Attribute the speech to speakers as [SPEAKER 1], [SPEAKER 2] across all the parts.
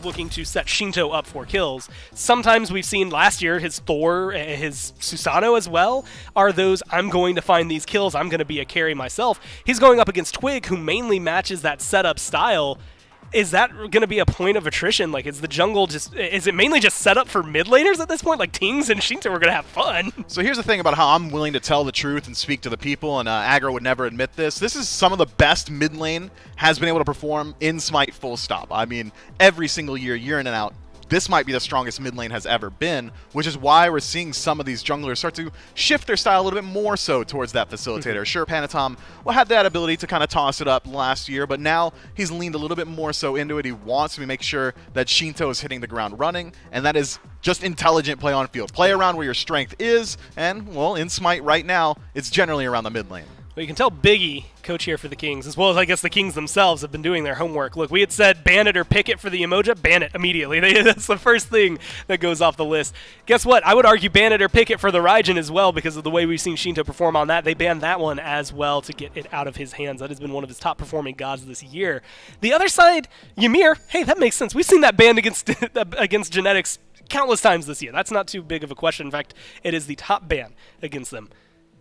[SPEAKER 1] looking to set Shinto up for kills. Sometimes we've seen last year his Thor, his Susanoo as well, are those I'm going to find these kills, I'm going to be a carry myself. He's going up against Twig, who mainly matches that setup style. Is that going to be a point of attrition? Like, is the jungle is it mainly just set up for mid laners at this point? Like, Tings and Shinto are going to have fun.
[SPEAKER 2] So here's the thing about how I'm willing to tell the truth and speak to the people, and Aggro would never admit this. This is some of the best mid lane has been able to perform in Smite full stop. I mean, every single year, year in and out, this might be the strongest mid lane has ever been, which is why we're seeing some of these junglers start to shift their style a little bit more so towards that facilitator. Sure, Panatom had that ability to kind of toss it up last year, but now he's leaned a little bit more so into it. He wants to make sure that Shinto is hitting the ground running, and that is just intelligent play on field. Play around where your strength is, and, well, in Smite right now, it's generally around the mid lane.
[SPEAKER 1] Well, you can tell Biggie, coach here for the Kings, as well as I guess the Kings themselves have been doing their homework. Look, we had said ban it or pick it for the emoji. Ban it immediately. That's the first thing that goes off the list. Guess what? I would argue ban it or pick it for the Raijin as well because of the way we've seen Shinto perform on that. They banned that one as well to get it out of his hands. That has been one of his top performing gods this year. The other side, Ymir, hey, that makes sense. We've seen that banned against Genetics countless times this year. That's not too big of a question. In fact, it is the top ban against them.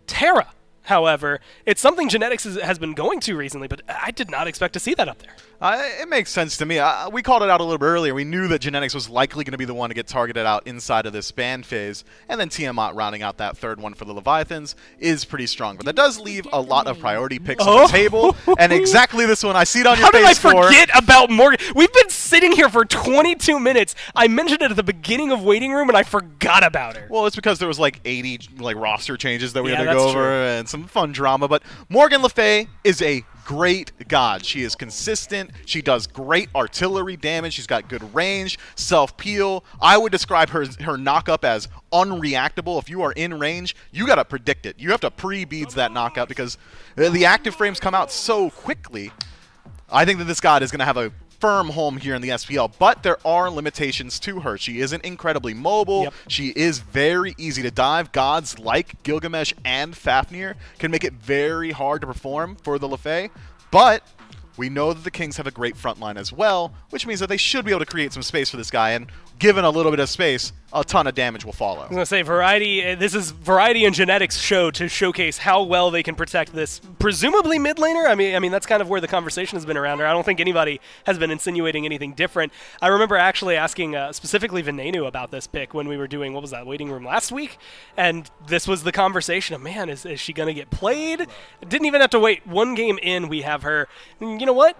[SPEAKER 1] Terra, however, it's something Genetics has been going to recently, but I did not expect to see that up there.
[SPEAKER 2] It makes sense to me. We called it out a little bit earlier. We knew that Genetics was likely going to be the one to get targeted out inside of this ban phase, and then Tiamat rounding out that third one for the Leviathans is pretty strong. But that does leave a lot of priority picks on the table, and exactly this one. I see it on your face.
[SPEAKER 1] How did I forget about Morgan? We've been sitting here for 22 minutes. I mentioned it at the beginning of Waiting Room, and I forgot about her.
[SPEAKER 2] Well, it's because there was like 80 roster changes that we had to go over, and some fun drama. But Morgan Le Fay is a great god. She is consistent. She does great artillery damage. She's got good range, self-peel. I would describe her knock-up as unreactable. If you are in range, you got to predict it. You have to pre-beads that knockup because the active frames come out so quickly. I think that this god is going to have a firm home here in the SPL, but there are limitations to her. She isn't incredibly mobile. Yep. She is very easy to dive. Gods like Gilgamesh and Fafnir can make it very hard to perform for the Le Fay, but we know that the Kings have a great front line as well, which means that they should be able to create some space for this guy, and given a little bit of space, a ton of damage will follow. I was
[SPEAKER 1] going to say, Variety. This is Variety and Genetics show to showcase how well they can protect this presumably mid laner. I mean that's kind of where the conversation has been around her. I don't think anybody has been insinuating anything different. I remember actually asking specifically Venenu about this pick when we were doing, what was that, Waiting Room last week? And this was the conversation of, man, is she going to get played? Didn't even have to wait. One game in, we have her. You know what?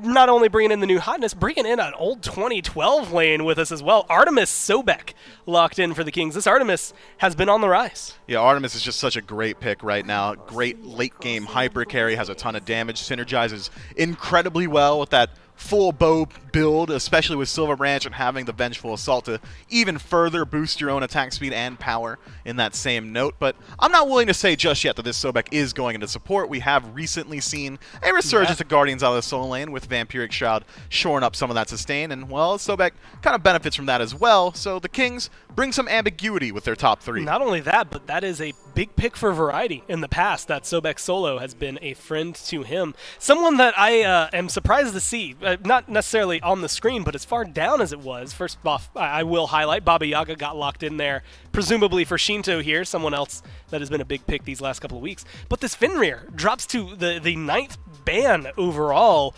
[SPEAKER 1] Not only bringing in the new hotness, bringing in an old 2012 lane with us as well. Artemis Sobek locked in for the Kings. This Artemis has been on the rise.
[SPEAKER 2] Yeah, Artemis is just such a great pick right now. Great late-game hyper carry, has a ton of damage, synergizes incredibly well with that full bow build, especially with Silver Branch and having the Vengeful Assault to even further boost your own attack speed and power in that same note. But I'm not willing to say just yet that this Sobek is going into support. We have recently seen a resurgence of Guardians out of the solo lane with Vampiric Shroud shoring up some of that sustain, and, well, Sobek kind of benefits from that as well. So the Kings bring some ambiguity with their top three.
[SPEAKER 1] Not only that, but that is a big pick for Variety in the past. That Sobek solo has been a friend to him. Someone that I am surprised to see, not necessarily on the screen, but as far down as it was. First off, I will highlight Baba Yaga got locked in there, presumably for Shinto here, someone else that has been a big pick these last couple of weeks. But this Fenrir drops to the 9th ban overall.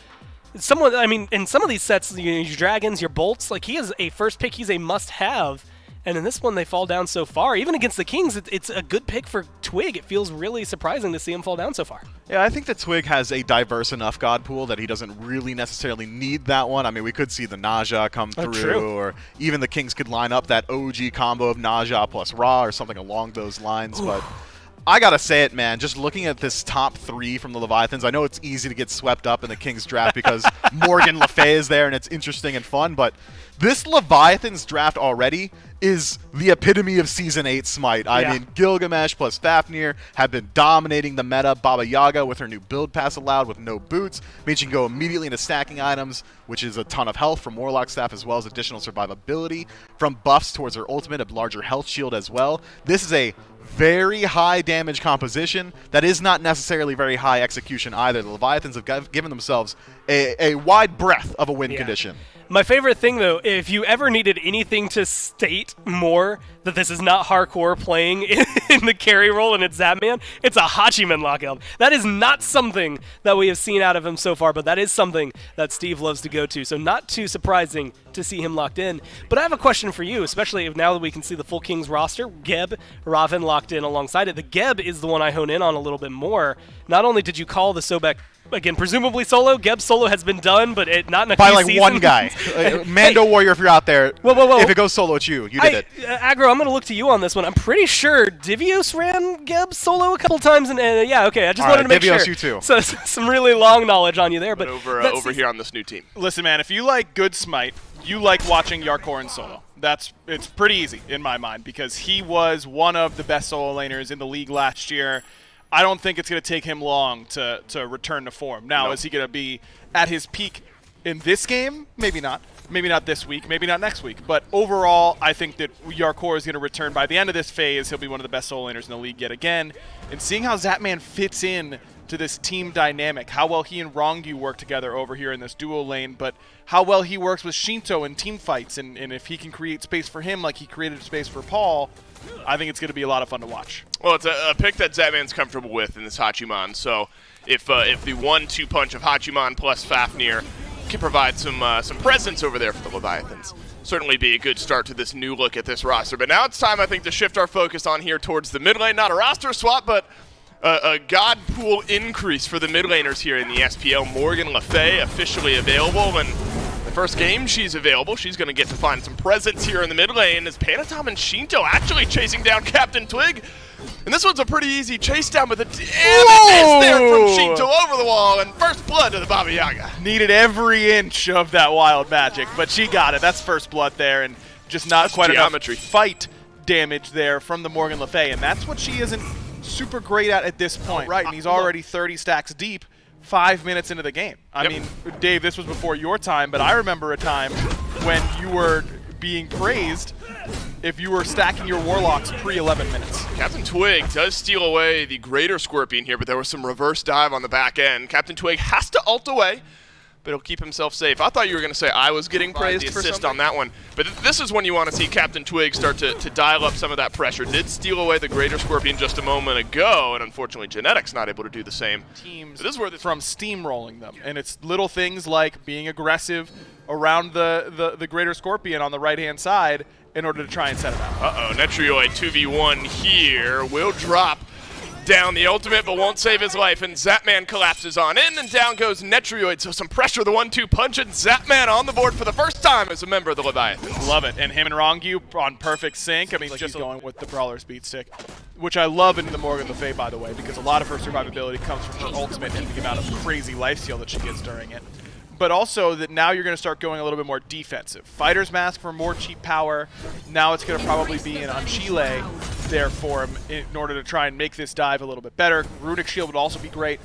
[SPEAKER 1] Someone, I mean, in some of these sets, your dragons, your bolts, like, he is a first pick, he's a must-have. And in this one, they fall down so far. Even against the Kings, it's a good pick for Twig. It feels really surprising to see him fall down so far.
[SPEAKER 2] Yeah, I think that Twig has a diverse enough god pool that he doesn't really necessarily need that one. I mean, we could see the Naja come through, or even the Kings could line up that OG combo of Naja plus Ra or something along those lines. But I gotta say it, man, just looking at this top three from the Leviathans, I know it's easy to get swept up in the Kings draft because Morgan Le Fay is there and it's interesting and fun, but this Leviathans draft already is the epitome of Season 8 Smite. I mean, Gilgamesh plus Fafnir have been dominating the meta. Baba Yaga with her new build pass allowed with no boots means she can go immediately into stacking items, which is a ton of health from Warlock Staff as well as additional survivability from buffs towards her ultimate, a larger health shield as well. This is a very high damage composition that is not necessarily very high execution either. The Leviathans have given themselves a wide breadth of a win condition.
[SPEAKER 1] My favorite thing, though, if you ever needed anything to state more that this is not hardcore playing in the carry role and it's Zapman, it's a Hachiman lockout. That is not something that we have seen out of him so far, but that is something that Steve loves to go to. So not too surprising to see him locked in. But I have a question for you, especially now that we can see the full Kings roster. Geb, Raven locked in alongside it. The Geb is the one I hone in on a little bit more. Not only did you call the Sobek, again, presumably solo. Geb's solo has been done, but not in a
[SPEAKER 2] by
[SPEAKER 1] few
[SPEAKER 2] like
[SPEAKER 1] seasons.
[SPEAKER 2] one guy. Mando Warrior, if you're out there,
[SPEAKER 1] whoa.
[SPEAKER 2] if it goes solo, it's you. You did it.
[SPEAKER 1] Aggro, I'm going to look to you on this one. I'm pretty sure Divios ran Geb solo a couple times, and yeah, okay. I just wanted to make
[SPEAKER 2] Divios,
[SPEAKER 1] sure.
[SPEAKER 2] you too.
[SPEAKER 1] So some really long knowledge on you there, but
[SPEAKER 3] over here on this new team.
[SPEAKER 4] Listen, man, if you like good Smite, you like watching Yarkorin solo. It's pretty easy in my mind because he was one of the best solo laners in the league last year. I don't think it's going to take him long to return to form. Now, is he going to be at his peak in this game? Maybe not. Maybe not this week. Maybe not next week. But overall, I think that Yarkor is going to return by the end of this phase. He'll be one of the best solo laners in the league yet again. And seeing how Zapman fits in to this team dynamic, how well he and Rongyu work together over here in this duo lane, but how well he works with Shinto in team fights, and if he can create space for him like he created space for Paul, I think it's going to be a lot of fun to watch.
[SPEAKER 3] Well, it's a pick that Zapman's comfortable with in this Hachiman, so if the 1-2 punch of Hachiman plus Fafnir can provide some presence over there for the Leviathans, certainly be a good start to this new look at this roster. But now it's time, I think, to shift our focus on here towards the mid lane. Not a roster swap, but a God pool increase for the mid laners here in the SPL. Morgan Le Fay officially available, and the first game she's available, she's going to get to find some presence here in the mid lane as Panatom and Shinto actually chasing down Captain Twig. And this one's a pretty easy chase down, but the damage is there from Shinto over the wall, and first blood to the Baba Yaga.
[SPEAKER 4] Needed every inch of that wild magic, but she got it. That's first blood there, and just not quite
[SPEAKER 3] geometry.
[SPEAKER 4] enough fight damage there from the Morgan Le Fay, and that's what she isn't super great at this point. Right, and he's already 30 stacks deep 5 minutes into the game. I mean, Dave, this was before your time, but I remember a time when you were being praised if you were stacking your Warlocks pre-11 minutes.
[SPEAKER 3] Captain Twig does steal away the Greater Scorpion here, but there was some reverse dive on the back end. Captain Twig has to ult away, but he'll keep himself safe. I thought you were going to say I was getting praised for assist on that one, but this is when you want to see Captain Twig start to dial up some of that pressure. Did steal away the Greater Scorpion just a moment ago, and unfortunately Genetics not able to do the same.
[SPEAKER 4] Teams
[SPEAKER 3] this is where
[SPEAKER 4] from steamrolling them, and it's little things like being aggressive around the Greater Scorpion on the right-hand side in order to try and set it up.
[SPEAKER 3] Uh-oh, Netrioid 2v1 here. Will drop down the ultimate, but won't save his life, and Zapman collapses on in, and down goes Netrioid, so some pressure, the 1-2 punch, and Zapman on the board for the first time as a member of the Leviathans.
[SPEAKER 4] Love it, and him and Rongyu on perfect sync. I mean, just going with the Brawler speed stick, which I love in the Morgan Le Fay, by the way, because a lot of her survivability comes from her ultimate and the amount of crazy lifesteal that she gets during it. But also that now you're going to start going a little bit more defensive. Fighter's Mask for more cheap power. Now it's going to probably be an Anchile there for him in order to try and make this dive a little bit better. Runic Shield would also be great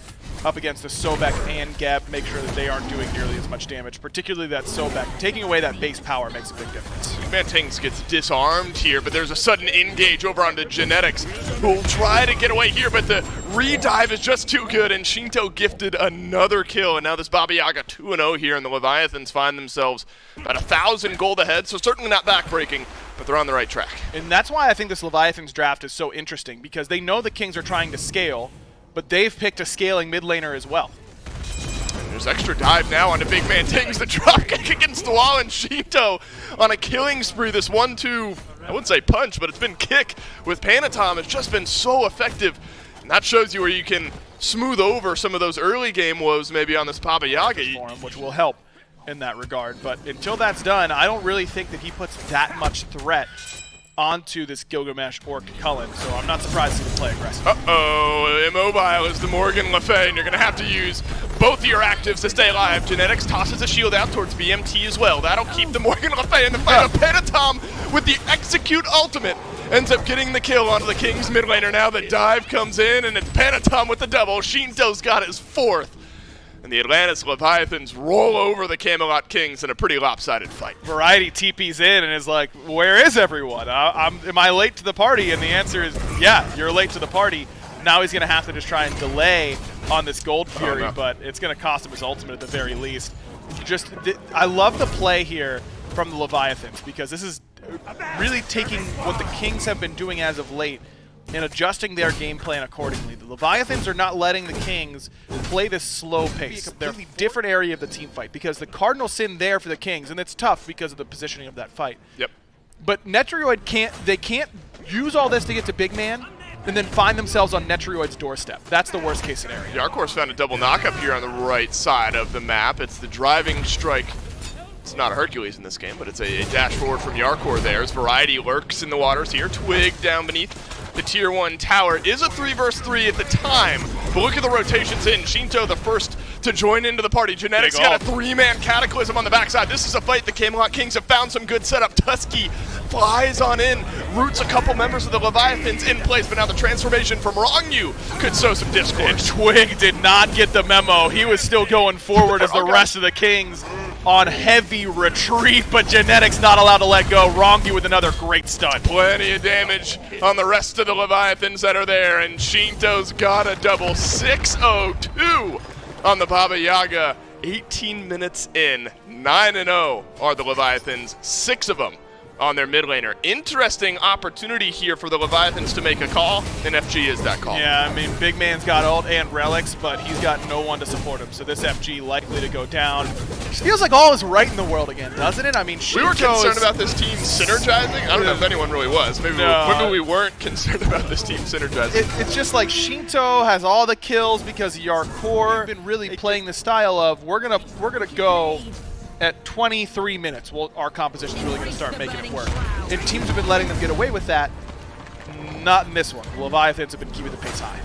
[SPEAKER 4] up against the Sobek and Geb. Make sure that they aren't doing nearly as much damage, particularly that Sobek. Taking away that base power makes a big difference.
[SPEAKER 3] Mantings gets disarmed here, but there's a sudden engage over onto Genetics, who will try to get away here, but the re-dive is just too good, and Shinto gifted another kill, and now this Baba Yaga 2-0 here, and the Leviathans find themselves about 1,000 gold ahead, so certainly not backbreaking, but they're on the right track.
[SPEAKER 4] And that's why I think this Leviathans draft is so interesting, because they know the Kings are trying to scale, but they've picked a scaling mid laner as well.
[SPEAKER 3] There's extra dive now onto Big Man Tings, the drop kick against the wall, and Shinto on a killing spree. This 1-2, I wouldn't say punch, but it's been kick with Panatom. It's just been so effective. And that shows you where you can smooth over some of those early game woes maybe on this Baba Yaga.
[SPEAKER 4] For him, which will help in that regard. But until that's done, I don't really think that he puts that much threat onto this Gilgamesh Orc Cullen, so I'm not surprised to see him play aggressive.
[SPEAKER 3] Uh-oh, immobile is the Morgan Le Fay, and you're going to have to use both of your actives to stay alive. Genetics tosses a shield out towards BMT as well. That'll keep the Morgan Le Fay in the fight. Panatom with the execute ultimate ends up getting the kill onto the King's mid laner. Now the dive comes in, and it's Panatom with the double. Shinto's got his fourth. And the Atlantis Leviathans roll over the Camelot Kings in a pretty lopsided fight.
[SPEAKER 4] Variety TP's in and is like, where is everyone? Am I late to the party? And the answer is, yeah, you're late to the party. Now he's going to have to just try and delay on this Gold Fury, but it's going to cost him his ultimate at the very least. I love the play here from the Leviathans, because this is really taking what the Kings have been doing as of late and adjusting their game plan accordingly. The Leviathans are not letting the Kings play this slow pace. They're a different area of the team fight, because the Cardinal Sin there for the Kings, and it's tough because of the positioning of that fight.
[SPEAKER 3] Yep.
[SPEAKER 4] But Netrioid can't use all this to get to Big Man and then find themselves on Netrioid's doorstep. That's the worst case scenario.
[SPEAKER 3] Yarkor's found a double knock up here on the right side of the map. It's the driving strike. It's not a Hercules in this game, but it's a dash forward from Yarkor there as Variety lurks in the waters here. Twig down beneath the tier 1 tower. Is a 3 versus 3 at the time, but look at the rotations in. Shinto the first to join into the party. Genetics got a 3-man Cataclysm on the backside. This is a fight the Camelot Kings have found some good setup. Tusky flies on in, roots a couple members of the Leviathans in place, but now the transformation from Rongyu could sow some discord.
[SPEAKER 4] And Twig did not get the memo. He was still going forward as the rest of the Kings on heavy retreat, but Genetics not allowed to let go. Rongyu with another great stun.
[SPEAKER 3] Plenty of damage on the rest of the Leviathans that are there, and Shinto's got a double 6-0-2 on the Baba Yaga. 18 minutes in, 9-0 are the Leviathans, 6 of them on their mid laner. Interesting opportunity here for the Leviathans to make a call, and FG is that call.
[SPEAKER 4] Yeah, I mean, Big Man's got ult and relics, but he's got no one to support him, so this FG likely to go down. Just feels like all is right in the world again, doesn't it? I mean,
[SPEAKER 3] we were concerned about this team synergizing. I don't know if anyone really was. Maybe we weren't concerned about this team synergizing.
[SPEAKER 4] It's just like Shinto has all the kills because of Yarkor. We've been really playing the style of we're gonna go at 23 minutes. Well, our composition's really going to start making it work. And teams have been letting them get away with that. Not in this one. The Leviathans have been keeping the pace high.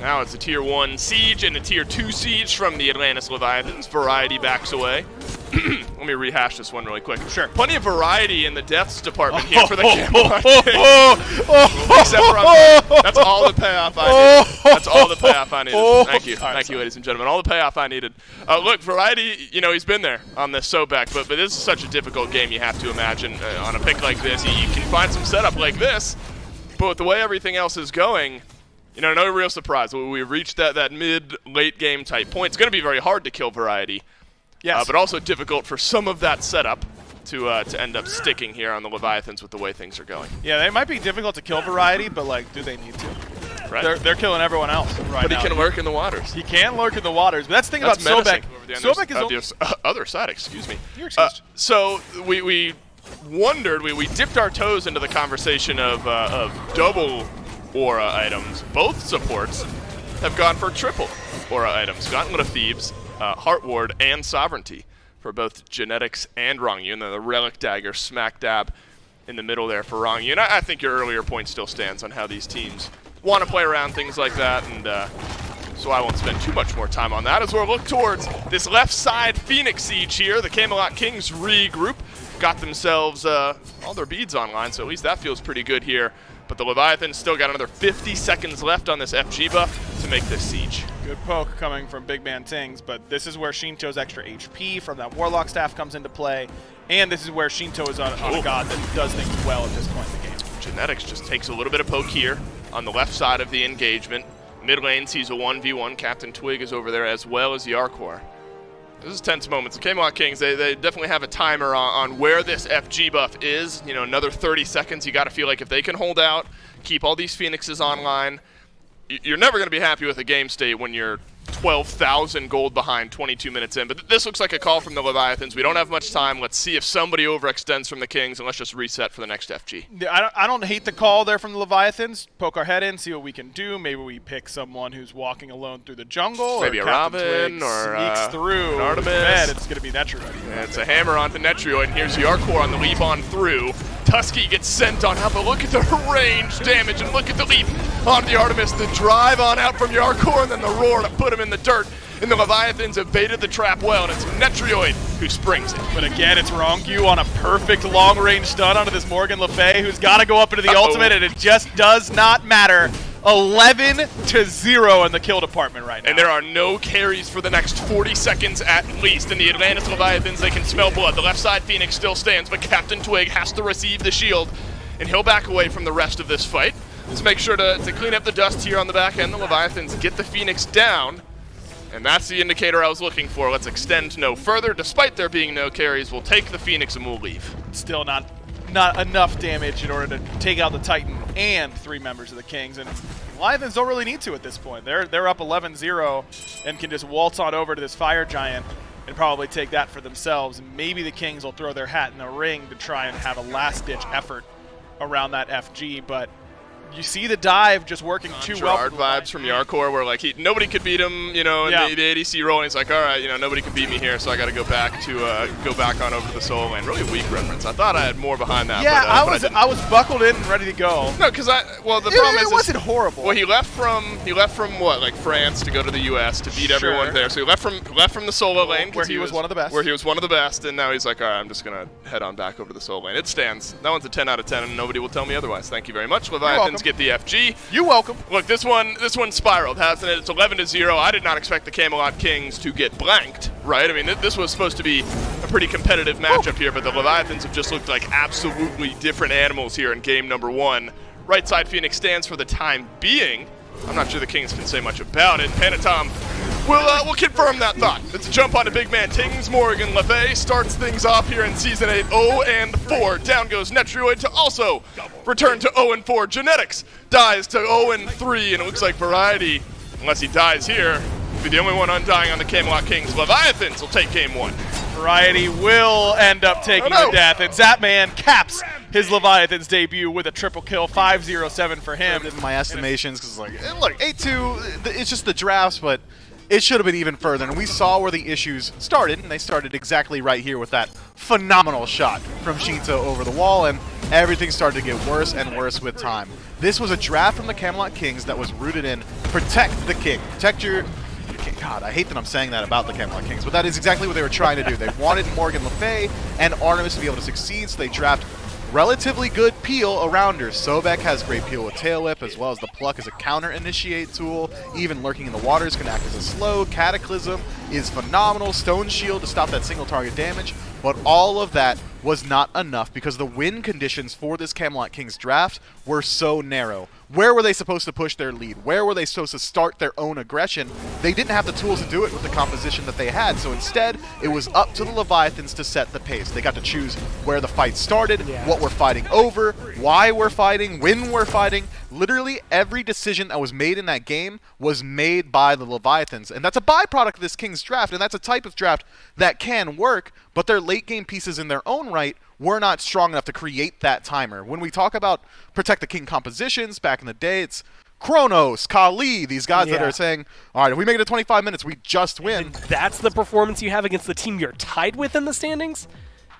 [SPEAKER 3] Now it's a tier 1 siege and a tier 2 siege from the Atlantis Leviathans. Variety backs away. Let me rehash this one really quick.
[SPEAKER 4] Sure.
[SPEAKER 3] Plenty of variety in the deaths department here for the Camelot Kings. Except for that's all the payoff I needed. That's all the payoff I needed. Thank you. Thank you, ladies and gentlemen. All the payoff I needed. Look, Variety, you know, he's been there on this Sobek, but this is such a difficult game you have to imagine on a pick like this. You can find some setup like this, but with the way everything else is going, you know, no real surprise. We've reached that mid-late game type point. It's going to be very hard to kill Variety.
[SPEAKER 4] Yes.
[SPEAKER 3] But also difficult for some of that setup to end up sticking here on the Leviathans with the way things are going.
[SPEAKER 4] Yeah, they might be difficult to kill Variety, but, like, do they need to?
[SPEAKER 3] Right.
[SPEAKER 4] They're killing everyone else right
[SPEAKER 3] but
[SPEAKER 4] now.
[SPEAKER 3] He can lurk in the waters.
[SPEAKER 4] He can lurk in the waters. But that's the thing about Sobek. Sobek is
[SPEAKER 3] the other side, excuse me.
[SPEAKER 4] You're excused.
[SPEAKER 3] So we wondered, we dipped our toes into the conversation of double aura items. Both supports have gone for triple aura items. Gauntlet of Thebes, Heart Ward, and Sovereignty for both Genetics and Rongyu. And then the Relic Dagger smack dab in the middle there for Rongyu. And I think your earlier point still stands on how these teams want to play around things like that, and so I won't spend too much more time on that as we'll look towards this left side Phoenix siege here. The Camelot Kings regroup, got themselves all their beads online, so at least that feels pretty good here. But the Leviathans still got another 50 seconds left on this FG buff to make this siege.
[SPEAKER 4] Good poke coming from Big Man Tings, but this is where Shinto's extra HP from that Warlock staff comes into play, and this is where Shinto is on a god that does things well at this point in the game.
[SPEAKER 3] Genetics just takes a little bit of poke here on the left side of the engagement. Mid lane sees a 1v1. Captain Twig is over there as well as Yarkor. This is tense moments. The Camelot Kings, they definitely have a timer on where this FG buff is. You know, another 30 seconds. You got to feel like if they can hold out, keep all these Phoenixes online, you're never going to be happy with a game state when you're 12,000 gold behind 22 minutes in. But this looks like a call from the Leviathans. We don't have much time. Let's see if somebody overextends from the Kings, and let's just reset for the next FG.
[SPEAKER 4] I don't hate the call there from the Leviathans. Poke our head in, see what we can do. Maybe we pick someone who's walking alone through the jungle.
[SPEAKER 3] Maybe
[SPEAKER 4] or
[SPEAKER 3] a
[SPEAKER 4] Captain
[SPEAKER 3] Robin
[SPEAKER 4] Twig
[SPEAKER 3] or
[SPEAKER 4] sneaks through.
[SPEAKER 3] an Artemis.
[SPEAKER 4] Man, it's going to be Netrioid.
[SPEAKER 3] Yeah, it's a hammer onto Netrioid, and here's Yarkor on the leap on through. Tusky gets sent on out, but look at the range damage, and look at the leap onto the Artemis. The drive on out from Yarkor, and then the roar to put him in the dirt. And the Leviathans have baited the trap well, and it's Netrioid who springs it.
[SPEAKER 4] But again, it's Rongyu on a perfect long-range stun onto this Morgan Le Fay, who's got to go up into the ultimate, and it just does not matter. 11-0 in the kill department right now.
[SPEAKER 3] And there are no carries for the next 40 seconds at least. In the Atlantis Leviathans, they can smell blood. The left side Phoenix still stands, but Captain Twig has to receive the shield, and he'll back away from the rest of this fight. Let's make sure to clean up the dust here on the back end. The Leviathans get the Phoenix down, And that's the indicator I was looking for. Let's extend no further. Despite there being no carries, we'll take the Phoenix and we'll leave.
[SPEAKER 4] Still not enough damage in order to take out the Titan and 3 members of the Kings. And Leviathans don't really need to at this point. They're up 11-0 and can just waltz on over to this Fire Giant and probably take that for themselves. And maybe the Kings will throw their hat in the ring to try and have a last-ditch effort around that FG, but you see the dive just working too well.
[SPEAKER 3] Gerard vibes from Yarkor, where like nobody could beat him, you know, in the ADC role, and he's like, all right, you know, nobody can beat me here, so I got to go back on over to the solo lane. Really weak reference. I thought I had more behind that.
[SPEAKER 4] Yeah,
[SPEAKER 3] but,
[SPEAKER 4] I was buckled in and ready to go.
[SPEAKER 3] No, because the problem is
[SPEAKER 4] it wasn't horrible.
[SPEAKER 3] Well, he left from what, like France to go to the U.S. to beat everyone there. So he left from the solo lane
[SPEAKER 4] where he was one of the best.
[SPEAKER 3] Where he was one of the best, and now he's like, all right, I'm just gonna head on back over to the solo lane. It stands. That one's a 10 out of 10, and nobody will tell me otherwise. Thank you very much. Leviathans get the FG.
[SPEAKER 4] You're welcome.
[SPEAKER 3] Look, this one spiraled, hasn't it? It's 11-0. I did not expect the Camelot Kings to get blanked, right? I mean, this was supposed to be a pretty competitive matchup here, but the Leviathans have just looked like absolutely different animals here in game number 1. Right side Phoenix stands for the time being. I'm not sure the Kings can say much about it. Panatom will confirm that thought. It's a jump on a big man. Tings Morgan LeVay starts things off here in Season 8, 0-4. Down goes Netrioid to also return to 0-4. Genetics dies to 0-3, and it looks like Variety, unless he dies here, will be the only one undying on the Camelot Kings. Leviathans will take game 1.
[SPEAKER 4] Variety will end up taking the death, and Zapman caps his Leviathans debut with a triple kill, 5-0-7 for him.
[SPEAKER 2] In my estimations, because look, 8-2, it's just the drafts, but it should have been even further, and we saw where the issues started, and they started exactly right here with that phenomenal shot from Shinto over the wall, and everything started to get worse and worse with time. This was a draft from the Camelot Kings that was rooted in protect the king. Protect your... God, I hate that I'm saying that about the Camelot Kings, but that is exactly what they were trying to do. They wanted Morgan Le Fay and Artemis to be able to succeed, so they draft relatively good peel around her. Sobek has great peel with Tail Whip, as well as the Pluck as a counter-initiate tool. Even Lurking in the Waters can act as a slow. Cataclysm is phenomenal. Stone Shield to stop that single target damage. But all of that was not enough because the win conditions for this Camelot Kings draft were so narrow. Where were they supposed to push their lead? Where were they supposed to start their own aggression? They didn't have the tools to do it with the composition that they had, so instead, it was up to the Leviathans to set the pace. They got to choose where the fight started, what we're fighting over, why we're fighting, when we're fighting. Literally every decision that was made in that game was made by the Leviathans, and that's a byproduct of this Kings draft, and that's a type of draft that can work, but their late game pieces in their own right were not strong enough to create that timer. When we talk about Protect the King compositions, back in the day, it's Kronos, Kali, these guys that are saying, all right, if we make it to 25 minutes, we just win.
[SPEAKER 1] And that's the performance you have against the team you're tied with in the standings?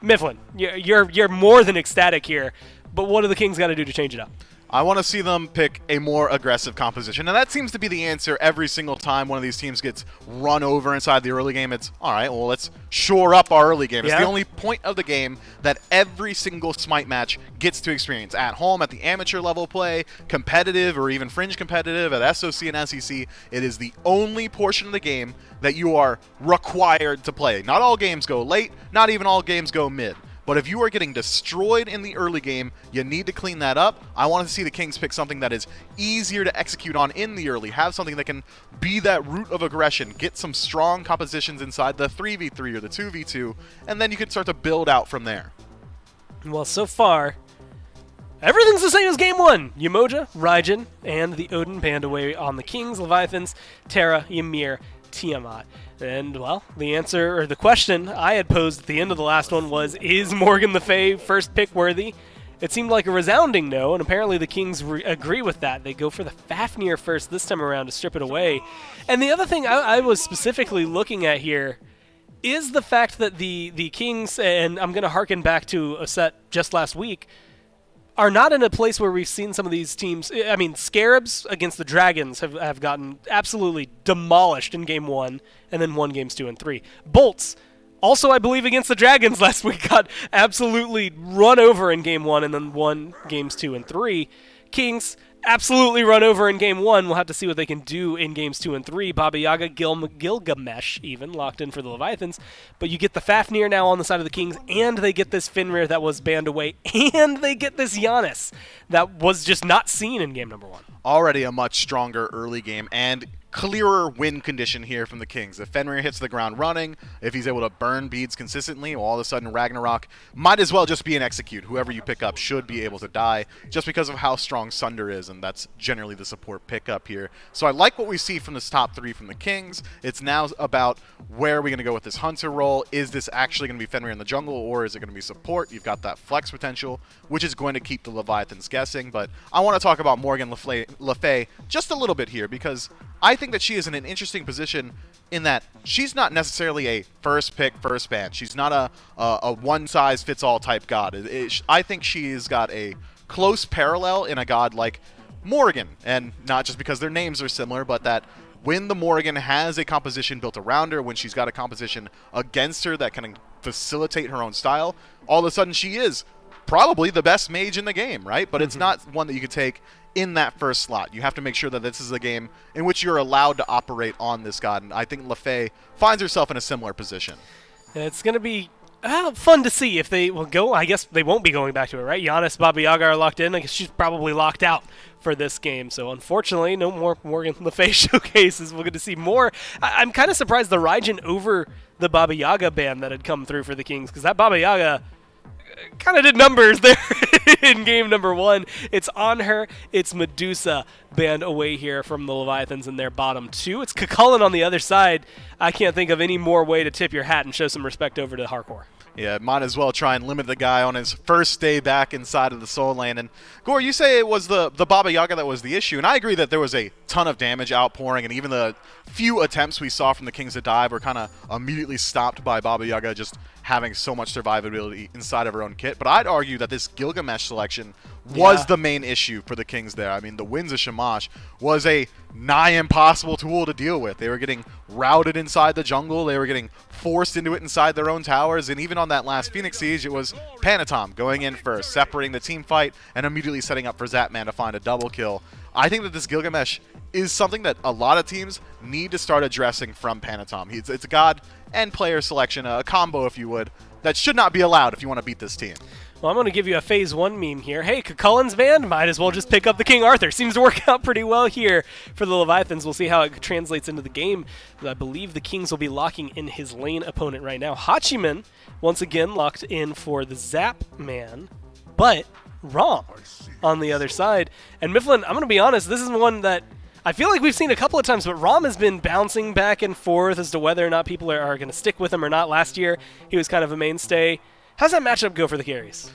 [SPEAKER 1] Mifflin, you're more than ecstatic here, but what do the Kings got to do to change it up?
[SPEAKER 2] I want to see them pick a more aggressive composition, and that seems to be the answer every single time one of these teams gets run over inside the early game. It's, all right, well, let's shore up our early game. It's the only point of the game that every single Smite match gets to experience. At home, at the amateur level play, competitive, or even fringe competitive, at SOC and SEC, it is the only portion of the game that you are required to play. Not all games go late, not even all games go mid. But if you are getting destroyed in the early game, you need to clean that up. I want to see the Kings pick something that is easier to execute on in the early. Have something that can be that root of aggression. Get some strong compositions inside the 3v3 or the 2v2, and then you can start to build out from there.
[SPEAKER 1] Well, so far, everything's the same as Game 1. Umoja, Raijin, and the Odin band away on the Kings, Leviathans, Terra, Ymir, Tiamat. And, well, the answer, or the question I had posed at the end of the last one was, is Morgan Le Fay first pick worthy? It seemed like a resounding no, and apparently the Kings agree with that. They go for the Fafnir first this time around to strip it away. And the other thing I was specifically looking at here is the fact that the Kings, and I'm going to harken back to a set just last week, are not in a place where we've seen some of these teams. I mean, Scarabs against the Dragons have gotten absolutely demolished in Game 1 and then won Games 2 and 3. Bolts, also I believe against the Dragons last week, got absolutely run over in Game 1 and then won Games 2 and 3. Kings, absolutely run over in Game 1. We'll have to see what they can do in Games 2 and 3. Baba Yaga, Gilgamesh even, locked in for the Leviathans. But you get the Fafnir now on the side of the Kings, and they get this Fenrir that was banned away, and they get this Giannis that was just not seen in Game number 1.
[SPEAKER 2] Already a much stronger early game, and clearer win condition here from the Kings. If Fenrir hits the ground running, if he's able to burn beads consistently, well, all of a sudden Ragnarok might as well just be an execute. Whoever you pick up should be able to die just because of how strong Sunder is, and that's generally the support pickup here. So I like what we see from this top 3 from the Kings. It's now about where are we going to go with this Hunter role. Is this actually going to be Fenrir in the jungle, or is it going to be support? You've got that flex potential, which is going to keep the Leviathans guessing. But I want to talk about Morgan Le Fay just a little bit here, because I think that she is in an interesting position in that she's not necessarily a first pick, first ban. She's not a one-size-fits-all type god. I think she's got a close parallel in a god like Morgan, and not just because their names are similar, but that when the Morgan has a composition built around her, when she's got a composition against her that can facilitate her own style, all of a sudden she is probably the best mage in the game, right? But it's not one that you could take in that first slot. You have to make sure that this is a game in which you're allowed to operate on this god, and I think Le Fay finds herself in a similar position.
[SPEAKER 1] It's going to be fun to see if they will go. I guess they won't be going back to it, right? Giannis, Baba Yaga are locked in. I guess she's probably locked out for this game. So unfortunately, no more Morgan Le Fay showcases. We're going to see more. I'm kind of surprised the Raijin over the Baba Yaga ban that had come through for the Kings, because that Baba Yaga kind of did numbers there in game number 1. It's on her. It's Medusa banned away here from the Leviathans in their bottom 2. It's Cucullin on the other side. I can't think of any more way to tip your hat and show some respect over to Hardcore.
[SPEAKER 2] Yeah, might as well try and limit the guy on his first day back inside of the Soul Lane. And Gore, you say it was the Baba Yaga that was the issue, and I agree that there was a ton of damage outpouring, and even the few attempts we saw from the Kings to dive were kind of immediately stopped by Baba Yaga just having so much survivability inside of her own kit. But I'd argue that this Gilgamesh selection was the main issue for the Kings there. I mean, the Winds of Shamash was a nigh impossible tool to deal with. They were getting routed inside the jungle. They were getting forced into it inside their own towers. And even on that last Phoenix Siege, it was Panatom going in first, separating the team fight, and immediately setting up for Zapman to find a double kill. I think that this Gilgamesh is something that a lot of teams need to start addressing from Panatom. It's a god and player selection, a combo, if you would, that should not be allowed if you want to beat this team.
[SPEAKER 1] Well, I'm going to give you a Phase 1 meme here. Hey, Cucullin's banned. Might as well just pick up the King Arthur. Seems to work out pretty well here for the Leviathans. We'll see how it translates into the game. I believe the Kings will be locking in his lane opponent right now. Hachiman, once again, locked in for the Zap Man, but Rom on the other side. And Mifflin, I'm going to be honest, this is one that I feel like we've seen a couple of times, but Rom has been bouncing back and forth as to whether or not people are going to stick with him or not. Last year, he was kind of a mainstay. How's that matchup go for the carries?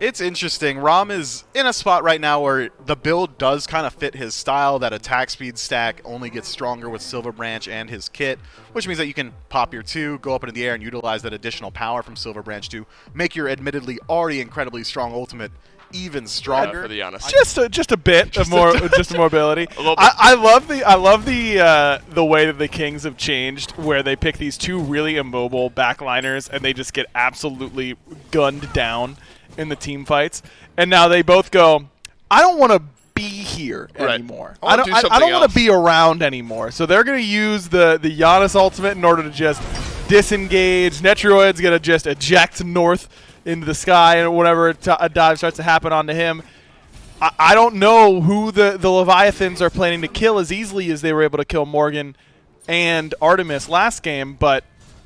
[SPEAKER 2] It's interesting. Rom is in a spot right now where the build does kind of fit his style. That attack speed stack only gets stronger with Silver Branch and his kit, which means that you can pop your 2, go up into the air, and utilize that additional power from Silver Branch to make your admittedly already incredibly strong ultimate even stronger.
[SPEAKER 3] For the honest.
[SPEAKER 4] Just a bit of more mobility. I love the way that the Kings have changed, where they pick these 2 really immobile backliners and they just get absolutely gunned down in the team fights. And now they both go, I don't want to be here anymore. I don't want to be around anymore. So they're going to use the Giannis ultimate in order to just disengage. Netroid's going to just eject north into the sky, and whenever a dive starts to happen onto him. I don't know who the Leviathans are planning to kill as easily as they were able to kill Morgan and Artemis last game, but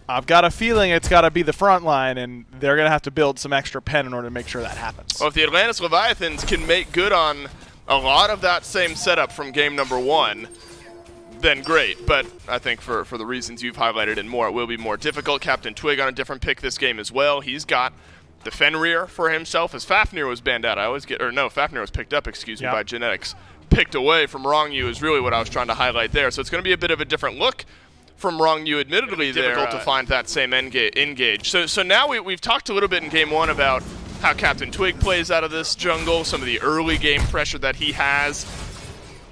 [SPEAKER 4] I've got a feeling it's got to be the front line, and they're going to have to build some extra pen in order to make sure that happens.
[SPEAKER 3] Well, if the Atlantis Leviathans can make good on a lot of that same setup from game number 1, then great. But I think for the reasons you've highlighted and more, it will be more difficult. Captain Twig on a different pick this game as well. He's got the Fenrir for himself, as Fafnir was banned out. Fafnir was picked up, by Genetics. Picked away from Wrong Yu is really what I was trying to highlight there. So it's going to be a bit of a different look from Wrong Yu, admittedly. Difficult to find that same engage. So now we've talked a little bit in game 1 about how Captain Twig plays out of this jungle, some of the early game pressure that he has.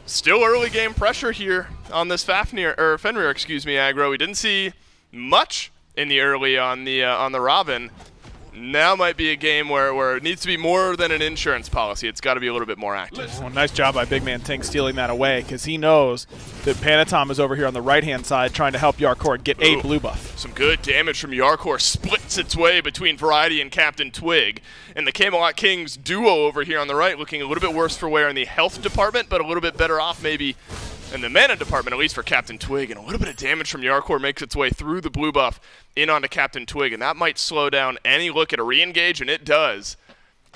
[SPEAKER 3] Still early game pressure here on this Fenrir, aggro. We didn't see much in the early on the Robin. Now might be a game where it needs to be more than an insurance policy. It's got to be a little bit more active.
[SPEAKER 4] Well, nice job by Big Man Tink stealing that away, because he knows that Panatom is over here on the right-hand side trying to help Yarkor get a blue buff.
[SPEAKER 3] Some good damage from Yarkor. Splits its way between Variety and Captain Twig. And the Camelot Kings duo over here on the right looking a little bit worse for wear in the health department, but a little bit better off maybe in the mana department, at least for Captain Twig, and a little bit of damage from Yarkor makes its way through the blue buff in onto Captain Twig, and that might slow down any look at a re-engage, and it does.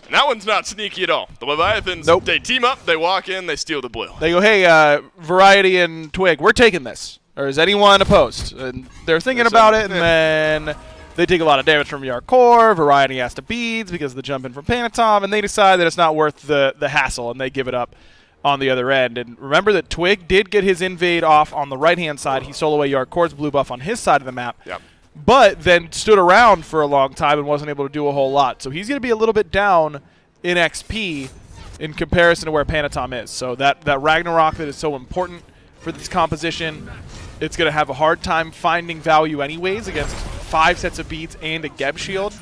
[SPEAKER 3] And that one's not sneaky at all. The Leviathans,
[SPEAKER 4] Nope.
[SPEAKER 3] They team up, they walk in, they steal the blue.
[SPEAKER 4] They go, hey, Variety and Twig, we're taking this. Or is anyone opposed? And they're thinking about it, and then they take a lot of damage from Yarkor. Variety has to beads because of the jump in from Panatom, and they decide that it's not worth the hassle, and they give it up on the other end. And remember that Twig did get his invade off on the right-hand side. He stole away Yarkor's blue buff on his side of the map.
[SPEAKER 3] Yep.
[SPEAKER 4] But then stood around for a long time and wasn't able to do a whole lot. So he's going to be a little bit down in XP in comparison to where Panatom is. So that Ragnarok that is so important for this composition, it's going to have a hard time finding value anyways against 5 sets of beads and a Geb shield.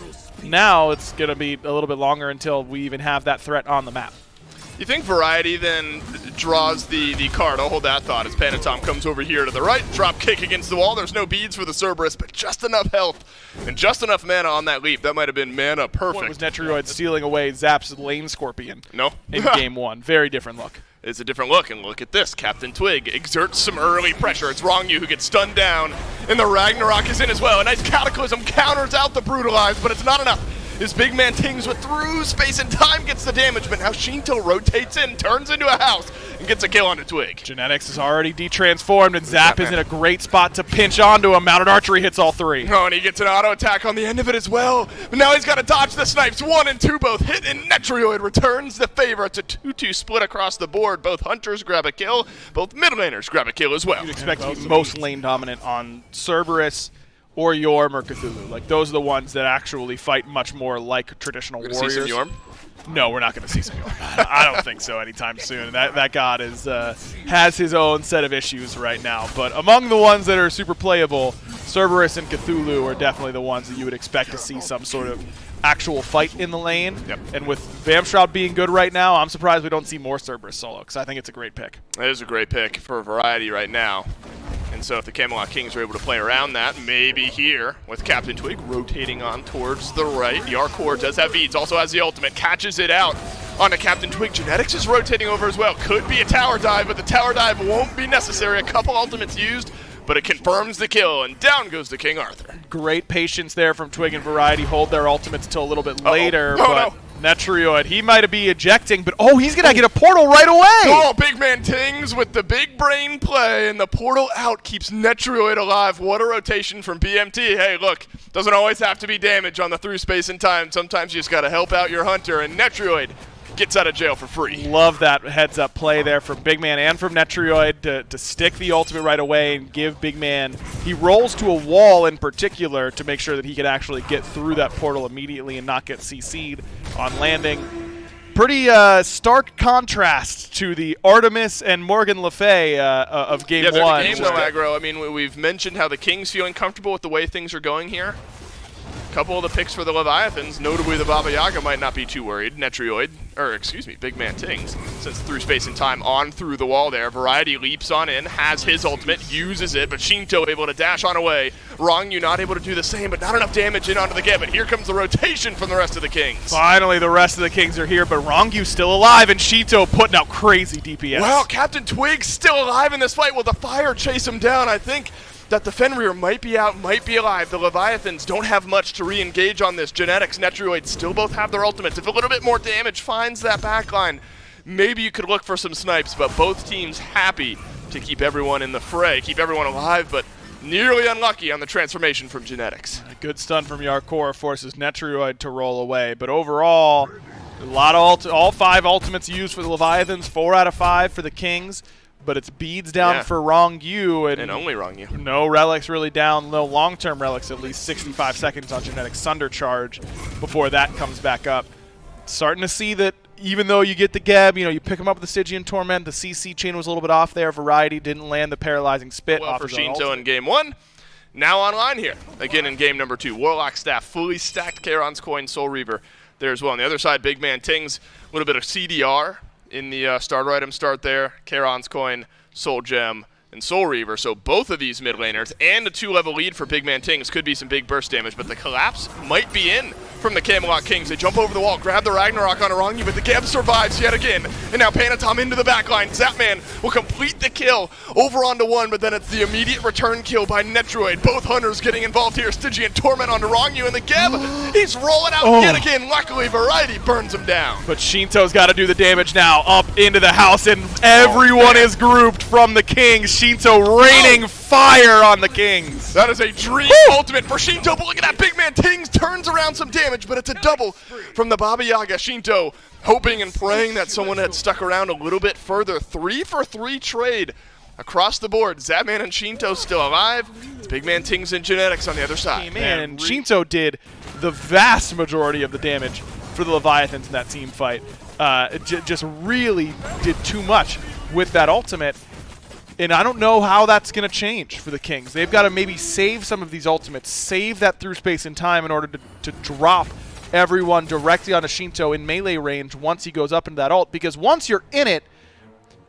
[SPEAKER 4] Now it's going to be a little bit longer until we even have that threat on the map.
[SPEAKER 3] You think Variety then draws the card? I'll hold that thought as Panatom comes over here to the right. Drop kick against the wall. There's no beads for the Cerberus, but just enough health and just enough mana on that leap. That might have been mana perfect.
[SPEAKER 4] What was Netrioid stealing away Zap's lane Scorpion
[SPEAKER 3] No.
[SPEAKER 4] in Game 1. Very different look.
[SPEAKER 3] It's a different look, and look at this. Captain Twig exerts some early pressure. It's Wrong You who gets stunned down, and the Ragnarok is in as well. A nice Cataclysm counters out the Brutalize, but it's not enough. His big man Tings with through space and time gets the damage, but now Shinto rotates in, turns into a house, and gets a kill on a Twig.
[SPEAKER 4] Genetics is already detransformed, and Zap is in a great spot to pinch onto him. Mounted Archery hits all 3.
[SPEAKER 3] Oh, and he gets an auto attack on the end of it as well. But now he's got to dodge the snipes. 1 and 2 both hit, and Netrioid returns the favor. It's a 2-2 split across the board. Both Hunters grab a kill. Both mid laners grab a kill as well.
[SPEAKER 4] You'd expect to be most lane dominant on Cerberus or Yorm or Cthulhu. Like, those are the ones that actually fight much more like traditional warriors.
[SPEAKER 3] See some Yorm?
[SPEAKER 4] No, we're not going to see some Yorm. I don't think so anytime soon. That god is has his own set of issues right now. But among the ones that are super playable, Cerberus and Cthulhu are definitely the ones that you would expect to see some sort of actual fight in the lane.
[SPEAKER 3] Yep.
[SPEAKER 4] And with Vamshroud being good right now, I'm surprised we don't see more Cerberus solo, because I think it's a great pick.
[SPEAKER 3] That is a great pick for Variety right now. And so if the Camelot Kings are able to play around that, maybe here with Captain Twig rotating on towards the right. Yarkor does have beads, also has the ultimate, catches it out onto Captain Twig. Genetics is rotating over as well. Could be a tower dive, but the tower dive won't be necessary. A couple ultimates used, but it confirms the kill, and down goes the King Arthur.
[SPEAKER 4] Great patience there from Twig and Variety. Hold their ultimates until a little bit later, but Netrioid, he might be ejecting, but he's going to get a portal right away!
[SPEAKER 3] Oh, big man Tings with the big brain play, and the portal out keeps Netrioid alive. What a rotation from BMT. Hey, look, doesn't always have to be damage on the through space and time. Sometimes you just got to help out your Hunter, and Netrioid gets out of jail for free.
[SPEAKER 4] Love that heads-up play there from Big Man and from Netrioid to stick the ultimate right away and give Big Man, he rolls to a wall in particular to make sure that he could actually get through that portal immediately and not get CC'd on landing. Pretty stark contrast to the Artemis and Morgan Le Fay of Game 1.
[SPEAKER 3] Yeah, there's a game though, Aggro. I mean, we've mentioned how the Kings feeling comfortable with the way things are going here. A couple of the picks for the Leviathans, notably the Baba Yaga, might not be too worried. Big Man Tings, since through space and time on through the wall there. Variety leaps on in, has his ultimate, uses it, but Shinto able to dash on away. Wrong You not able to do the same, but not enough damage in onto the Geb. But here comes the rotation from the rest of the Kings.
[SPEAKER 4] Finally, the rest of the Kings are here, but Wrongyu's still alive, and Shinto putting out crazy DPS.
[SPEAKER 3] Wow, Captain Twig's still alive in this fight. Will the fire chase him down? I think that the Fenrir might be out, might be alive. The Leviathans don't have much to re-engage on this. Genetics, Netrioid still both have their ultimates. If a little bit more damage finds that backline, maybe you could look for some snipes, but both teams happy to keep everyone in the fray, keep everyone alive, but nearly unlucky on the transformation from Genetics.
[SPEAKER 4] A good stun from Yarkor forces Netrioid to roll away, but overall, a lot of all 5 ultimates used for the Leviathans, 4 out of 5 for the Kings. But it's beads down for Wrong You.
[SPEAKER 3] And only Wrong You.
[SPEAKER 4] No relics really down. No long-term relics, at least 65 seconds on Genetic Sunder Charge before that comes back up. Starting to see that even though you get the Geb, you pick him up with the Stygian Torment, the CC chain was a little bit off there. Variety didn't land the Paralyzing Spit.
[SPEAKER 3] Well, for Shinto in Game 1. Now online here. Again in Game number 2. Warlock Staff, fully stacked Charon's Coin, Soul Reaver there as well. On the other side, Big Man Tings, a little bit of CDR in the starter item start there. Charon's Coin, Soul Gem, and Soul Reaver. So both of these mid laners and a 2-level lead for Big Man Tings could be some big burst damage, but the collapse might be in from the Camelot Kings. They jump over the wall, grab the Ragnarok on Arangi, but the Geb survives yet again. And now Panatom into the backline. Zapman will complete the kill over onto one, but then it's the immediate return kill by Netroid. Both hunters getting involved here. Stygian Torment on Arangi, and the Geb, he's rolling out yet again. Luckily, Variety burns him down.
[SPEAKER 4] But Shinto's got to do the damage now, up into the house, and everyone is grouped from the Kings. Shinto raining fire on the Kings.
[SPEAKER 3] That is a dream ultimate for Shinto, but look at that big man. Tings turns around some damage, but it's a double from the Baba Yaga. Shinto hoping and praying that someone had stuck around a little bit further. 3-for-3 trade across the board. Zapman and Shinto still alive. It's big man Tings and Genetics on the other side.
[SPEAKER 4] And Shinto did the vast majority of the damage for the Leviathans in that team fight. Just really did too much with that ultimate. And I don't know how that's going to change for the Kings. They've got to maybe save some of these ultimates, save that through space and time in order to drop everyone directly onto Shinto in melee range once he goes up into that ult. Because once you're in it,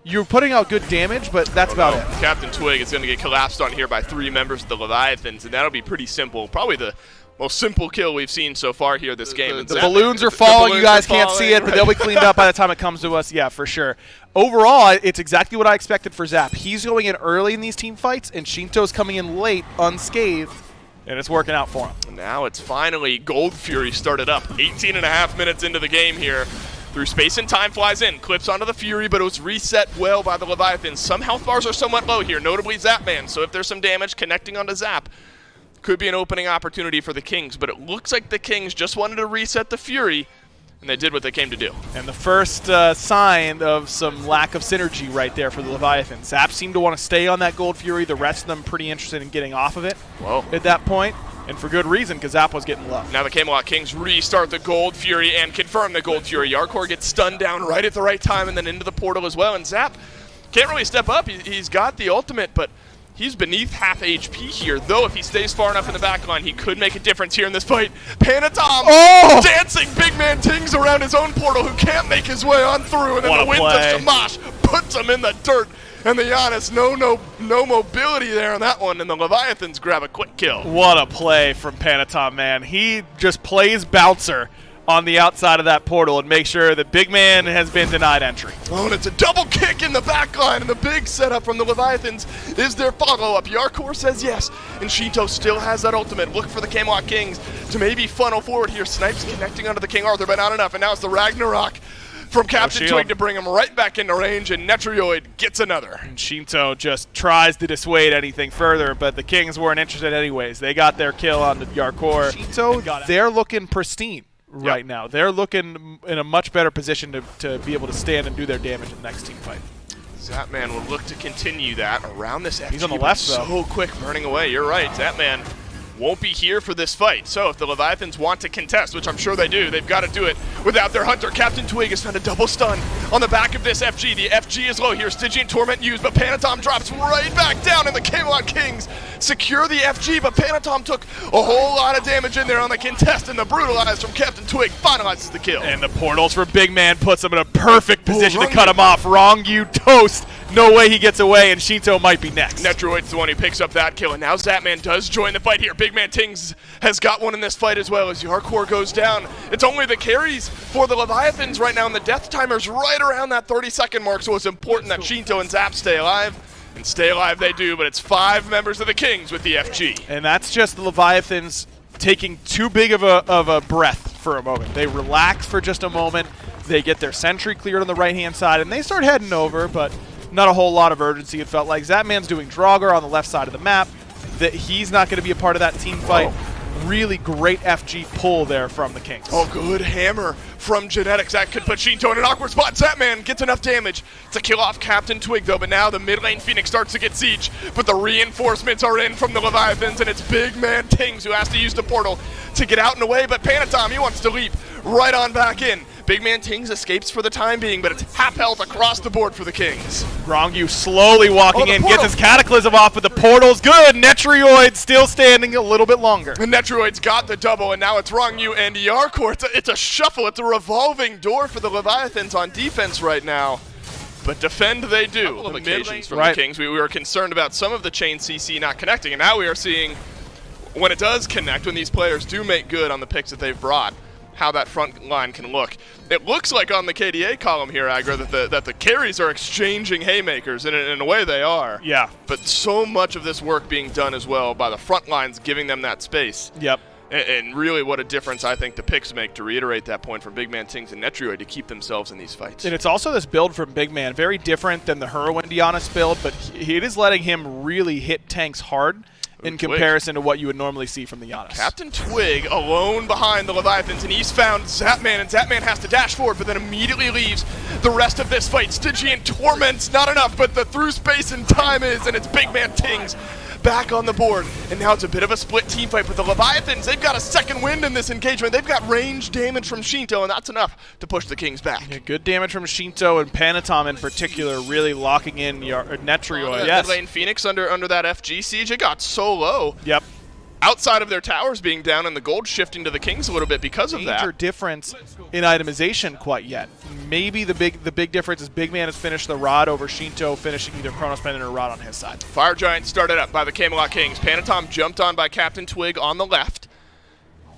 [SPEAKER 4] you're putting out good damage, but that's about it.
[SPEAKER 3] Captain Twig is going to get collapsed on here by 3 members of the Leviathans, and that'll be pretty simple. Probably the most simple kill we've seen so far here this game.
[SPEAKER 4] The balloons are falling. You guys can't see it, but they'll be cleaned up by the time it comes to us. Yeah, for sure. Overall, it's exactly what I expected for Zap. He's going in early in these team fights, and Shinto's coming in late, unscathed, and it's working out for him.
[SPEAKER 3] Now it's finally Gold Fury started up. 18.5 minutes into the game here. Through space and time flies in, clips onto the Fury, but it was reset well by the Leviathans. Some health bars are somewhat low here, notably Zapman, so if there's some damage connecting onto Zap, could be an opening opportunity for the Kings, but it looks like the Kings just wanted to reset the Fury, and they did what they came to do.
[SPEAKER 4] And the first sign of some lack of synergy right there for the Leviathans. Zap seemed to want to stay on that Gold Fury, the rest of them pretty interested in getting off of it at that point, and for good reason, because Zap was getting low.
[SPEAKER 3] Now the Camelot Kings restart the Gold Fury and confirm the Gold Fury. Yarkor gets stunned down right at the right time and then into the portal as well, and Zap can't really step up. He's got the ultimate, but he's beneath half HP here, though if he stays far enough in the back line, he could make a difference here in this fight. Panatom dancing big man Tings around his own portal who can't make his way on through, and then the wind of Shamash puts him in the dirt. And the Giannis, no mobility there on that one, and the Leviathans grab a quick kill.
[SPEAKER 4] What a play from Panatom, man. He just plays bouncer on the outside of that portal and make sure that big man has been denied entry.
[SPEAKER 3] Oh, and it's a double kick in the back line, and the big setup from the Leviathans is their follow-up. Yarkor says yes, and Shinto still has that ultimate. Look for the Camelot Kings to maybe funnel forward here. Snipes connecting onto the King Arthur, but not enough, and now it's the Ragnarok from Captain Twig to bring him right back into range, and Netroid gets another.
[SPEAKER 4] And Shinto just tries to dissuade anything further, but the Kings weren't interested anyways. They got their kill on the Yarkor. Shinto, they're looking pristine right now. They're looking in a much better position to be able to stand and do their damage in the next team fight.
[SPEAKER 3] Zapman will look to continue that around this FG.
[SPEAKER 4] He's on the left,
[SPEAKER 3] though. So quick burning away. You're right. Zapman won't be here for this fight. So if the Leviathans want to contest, which I'm sure they do, they've got to do it without their hunter. Captain Twig has found a double stun on the back of this FG. The FG is low here. Stygian Torment used, but Panatom drops right back down, and the Camelot Kings secure the FG, but Panatom took a whole lot of damage in there on the contest, and the Brutalized from Captain Twig finalizes the kill.
[SPEAKER 4] And the portals for Big Man puts him in a perfect position to cut him off. Wrong you toast. No way he gets away, and Shinto might be next.
[SPEAKER 3] Netroid's the one who picks up that kill, and now Zapman does join the fight here. Big Man Tings has got one in this fight as well as Yarkor goes down. It's only the carries for the Leviathans right now, and the death timer's right around that 30-second mark, so it's important that Shinto and Zap stay alive. And stay alive they do, but it's 5 members of the Kings with the FG.
[SPEAKER 4] And that's just the Leviathans taking too big of a breath for a moment. They relax for just a moment. They get their sentry cleared on the right-hand side, and they start heading over, but not a whole lot of urgency, it felt like. Zapman's doing Draugr on the left side of the map. That he's not going to be a part of that team fight. Really great FG pull there from the Kings.
[SPEAKER 3] Oh, good hammer from Genetics. That could put Shinto in an awkward spot. Zapman gets enough damage to kill off Captain Twig, though, but now the mid lane Phoenix starts to get siege, but the reinforcements are in from the Leviathans, and it's big man Tings who has to use the portal to get out and away, but Panatom, he wants to leap right on back in. Big man Tings escapes for the time being, but it's half health across the board for the Kings.
[SPEAKER 4] Grongyu slowly walking in, gets his Cataclysm off, but the portal's good. Netroid still standing a little bit longer.
[SPEAKER 3] And Netroid's got the double, and now it's Grongyu and Yarkor. It's a shuffle. It's a revolving door for the Leviathans on defense right now. But defend they do. The mid-lanes from the Kings. We were concerned about some of the chain CC not connecting, and now we are seeing when it does connect, when these players do make good on the picks that they've brought, how that front line can look. It looks like on the KDA column here, Agra, that the carries are exchanging haymakers, and in a way they are.
[SPEAKER 4] Yeah.
[SPEAKER 3] But so much of this work being done as well by the front lines, giving them that space.
[SPEAKER 4] Yep.
[SPEAKER 3] And really what a difference I think the picks make, to reiterate that point, from Big Man Tings and Netrioid to keep themselves in these fights.
[SPEAKER 4] And it's also this build from Big Man, very different than the Heroin Dianis build, but it is letting him really hit tanks hard in comparison to what you would normally see from the Giannis.
[SPEAKER 3] Captain Twig alone behind the Leviathans, and he's found Zapman, and Zapman has to dash forward, but then immediately leaves the rest of this fight. Stygian Torment's not enough, but the through space and time is, and it's Big Man Tings back on the board. And now it's a bit of a split team fight, but the Leviathans, they've got a second wind in this engagement. They've got range damage from Shinto, and that's enough to push the Kings back.
[SPEAKER 4] Yeah, good damage from Shinto and Panatom in particular, really locking in Netrioid.
[SPEAKER 3] Yes. Mid lane Phoenix under that FG siege, it got so low.
[SPEAKER 4] Yep.
[SPEAKER 3] Outside of their towers being down and the gold shifting to the Kings a little bit because of that.
[SPEAKER 4] Major difference in itemization quite yet. Maybe the big difference is Big Man has finished the Rod over Shinto, finishing either Chronos Pendant or Rod on his side.
[SPEAKER 3] Fire Giant started up by the Camelot Kings. Panatom jumped on by Captain Twig on the left.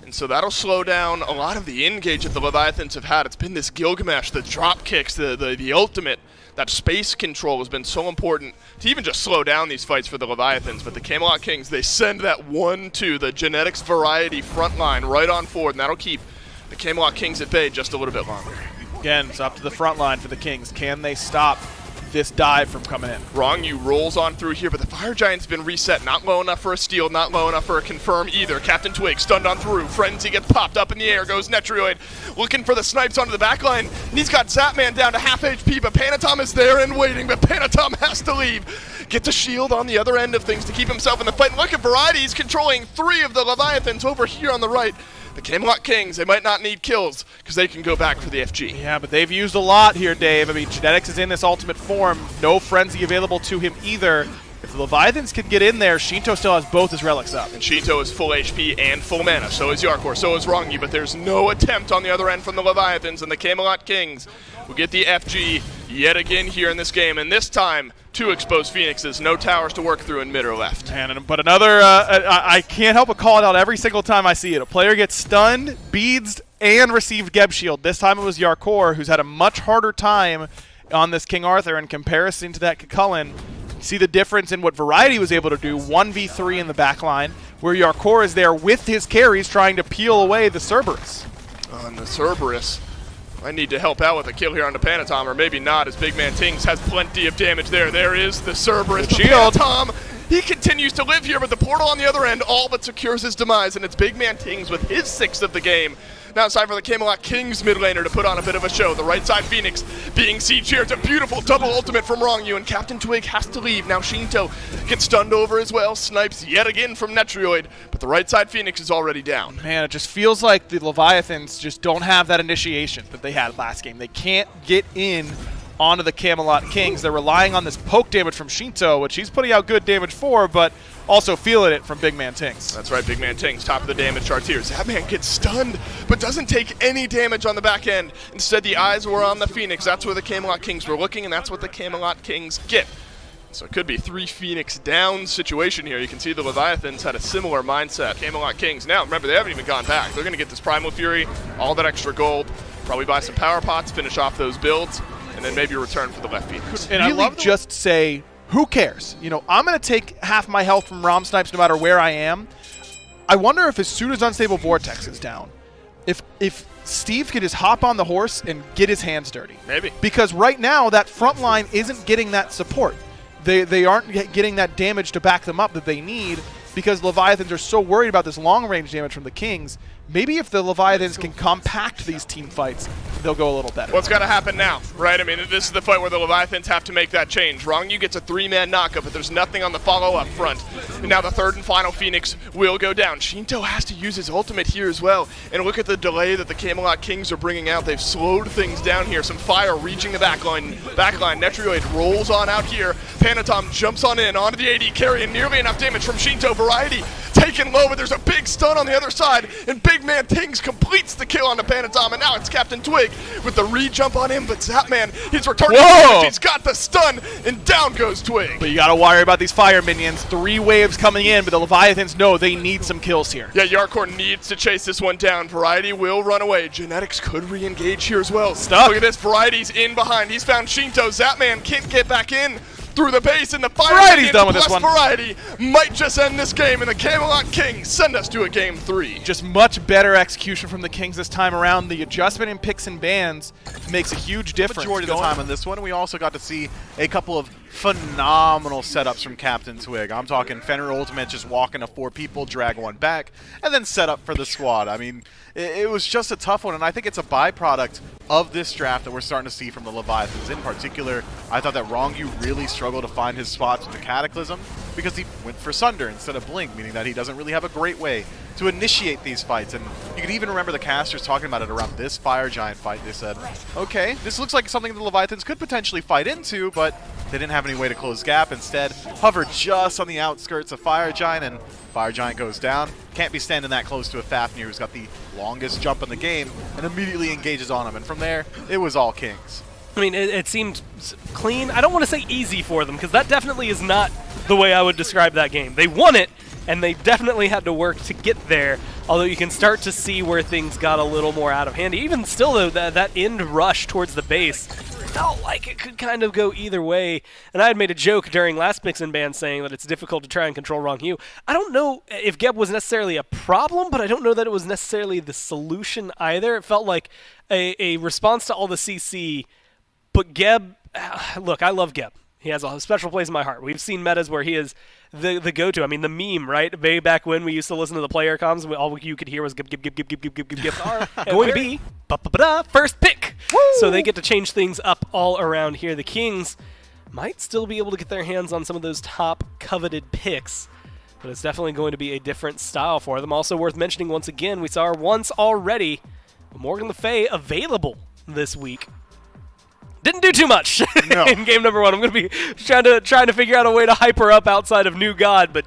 [SPEAKER 3] And so that'll slow down a lot of the engage that the Leviathans have had. It's been this Gilgamesh, the drop kicks, the ultimate. That space control has been so important to even just slow down these fights for the Leviathans. But the Camelot Kings, they send that 1-2, the genetics variety front line right on forward, and that'll keep the Camelot Kings at bay just a little bit longer.
[SPEAKER 4] Again, it's up to the front line for the Kings. Can they stop this dive from coming in?
[SPEAKER 3] Rongyu rolls on through here, but the Fire Giant's been reset. Not low enough for a steal, not low enough for a confirm either. Captain Twig stunned on through. Frenzy gets popped up in the air, goes Netrioid, looking for the snipes onto the back line. And he's got Zapman down to half HP, but Panatom is there and waiting, but Panatom has to leave. Gets a shield on the other end of things to keep himself in the fight. And look at Variety, he's controlling 3 of the Leviathans over here on the right. The Camelot Kings, they might not need kills because they can go back for the FG.
[SPEAKER 4] Yeah, but they've used a lot here, Dave. I mean, Genetics is in this ultimate form. No Frenzy available to him either. If the Leviathans can get in there, Shinto still has both his relics up.
[SPEAKER 3] And Shinto is full HP and full mana. So is Yarkor, so is Rongyu, but there's no attempt on the other end from the Leviathans, and the Camelot Kings will get the FG yet again here in this game. And this time, 2 exposed Phoenixes, no towers to work through in mid or left.
[SPEAKER 4] But another, I can't help but call it out every single time I see it. A player gets stunned, beads, and received Geb Shield. This time it was Yarkor, who's had a much harder time on this King Arthur in comparison to that Cucullin. See the difference in what Variety was able to do, 1v3 in the back line, where Yarkor is there with his carries trying to peel away the Cerberus.
[SPEAKER 3] On the Cerberus, I need to help out with a kill here on the Panatom, or maybe not, as Big Man Tings has plenty of damage there. There is the Cerberus. The
[SPEAKER 4] shield.
[SPEAKER 3] Panatom, he continues to live here, but the portal on the other end all but secures his demise, and it's Big Man Tings with his 6th of the game. Now it's time for the Camelot Kings mid laner to put on a bit of a show. The right side Phoenix being sieged here. It's a beautiful double ultimate from Rongyu, and Captain Twig has to leave. Now Shinto gets stunned over as well. Snipes yet again from Netrioid, but the right side Phoenix is already down.
[SPEAKER 4] Man, it just feels like the Leviathans just don't have that initiation that they had last game. They can't get in onto the Camelot Kings. They're relying on this poke damage from Shinto, which he's putting out good damage for, but also feeling it from Big Man Tings.
[SPEAKER 3] That's right, Big Man Tings, top of the damage charts here. Zapman gets stunned, but doesn't take any damage on the back end. Instead, the eyes were on the Phoenix. That's where the Camelot Kings were looking, and that's what the Camelot Kings get. So it could be 3 Phoenix down situation here. You can see the Leviathans had a similar mindset. Camelot Kings, now remember, they haven't even gone back. They're going to get this Primal Fury, all that extra gold, probably buy some power pots, finish off those builds, and then maybe return for the left Phoenix.
[SPEAKER 4] And really I love just say, who cares? You know, I'm going to take half my health from Rom Snipes no matter where I am. I wonder if as soon as Unstable Vortex is down, if Steve could just hop on the horse and get his hands dirty.
[SPEAKER 3] Maybe.
[SPEAKER 4] Because right now, that front line isn't getting that support. They aren't getting that damage to back them up that they need because Leviathans are so worried about this long-range damage from the Kings. Maybe if the Leviathans can compact these team fights, they'll go a little better.
[SPEAKER 3] What's got to happen now, right? I mean, this is the fight where the Leviathans have to make that change. Rongyu gets a 3-man knockup, but there's nothing on the follow-up front. And now the third and final Phoenix will go down. Shinto has to use his ultimate here as well. And look at the delay that the Camelot Kings are bringing out. They've slowed things down here. Some fire reaching the backline. Netrioid rolls on out here. Panatom jumps on in, onto the AD carry, and nearly enough damage from Shinto. Variety taken low, but there's a big stun on the other side, and big man Tings completes the kill on the Panatom, and now it's Captain Twig with the re-jump on him, but Zapman, he's returning damage, he's got the stun, and down goes Twig.
[SPEAKER 4] But you gotta worry about these fire minions. 3 waves coming in, but the Leviathans know they need some kills here.
[SPEAKER 3] Yeah, Yarkor needs to chase this one down. Variety will run away. Genetics could re-engage here as well.
[SPEAKER 4] Stuck.
[SPEAKER 3] Look at this, Variety's in behind. He's found Shinto. Zapman can't get back in through the base, and the fire
[SPEAKER 4] Variety's done with this one.
[SPEAKER 3] Variety might just end this game, and the Camelot Kings send us to a game 3.
[SPEAKER 4] Just much better execution from the Kings this time around. The adjustment in picks and bans makes a huge difference.
[SPEAKER 2] Majority of the time on this one, we also got to see a couple of phenomenal setups from Captain Twig. I'm talking Fenrir ultimate, just walking to 4 people, drag one back, and then set up for the squad. I mean, it was just a tough one, and I think it's a byproduct of this draft that we're starting to see from the Leviathans. In particular, I thought that Rongyu really struggled to find his spots with the Cataclysm because he went for Sunder instead of Blink, meaning that he doesn't really have a great way to initiate these fights. And you can even remember the casters talking about it around this Fire Giant fight. They said, okay, this looks like something the Leviathans could potentially fight into, but they didn't have any way to close gap. Instead, hover just on the outskirts of Fire Giant, and Fire Giant goes down. Can't be standing that close to a Fafnir who's got the longest jump in the game, and immediately engages on him. And from there, it was all Kings.
[SPEAKER 1] I mean, it seemed clean. I don't want to say easy for them, because that definitely is not the way I would describe that game. They won it, and they definitely had to work to get there, although you can start to see where things got a little more out of hand. Even still, though, that end rush towards the base felt like it could kind of go either way. And I had made a joke during last Mix and Ban saying that it's difficult to try and control Rongyu. I don't know if Geb was necessarily a problem, but I don't know that it was necessarily the solution either. It felt like a response to all the CC, but Geb, look, I love Geb. He has a special place in my heart. We've seen metas where he is the go-to. I mean, the meme, right? Way back when we used to listen to the player comms, all you could hear was gib, gib, gib, gib, gib, gib, gib, gib, gib. Going to be first pick. Woo! So they get to change things up all around here. The Kings might still be able to get their hands on some of those top coveted picks, but it's definitely going to be a different style for them. Also worth mentioning once again, we saw her once already, Morgan Le Fay available this week. Didn't do too much in game number 1. I'm going to be trying to figure out a way to hype her up outside of New God, but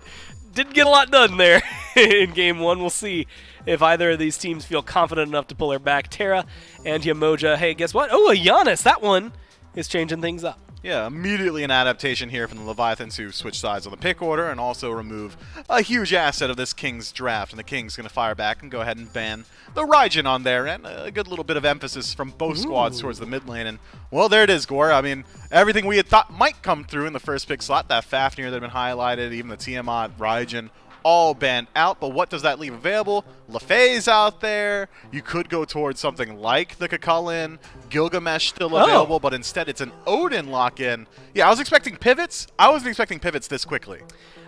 [SPEAKER 1] didn't get a lot done there in game 1. We'll see if either of these teams feel confident enough to pull her back. Terra and Yamoja. Hey, guess what? Oh, a Giannis. That one is changing things up.
[SPEAKER 2] Yeah, immediately an adaptation here from the Leviathans, who switch sides on the pick order and also remove a huge asset of this Kings draft. And the Kings going to fire back and go ahead and ban the Raijin on there. And a good little bit of emphasis from both squads towards the mid lane. And, well, there it is, Gore. I mean, everything we had thought might come through in the first pick slot, that Fafnir that had been highlighted, even the Tiamat, Raijin, all banned out. But what does that leave available? Le Fay's out there. You could go towards something like the Kakulin. Gilgamesh still available, but instead it's an Odin lock-in. Yeah, I was expecting pivots. I wasn't expecting pivots this quickly.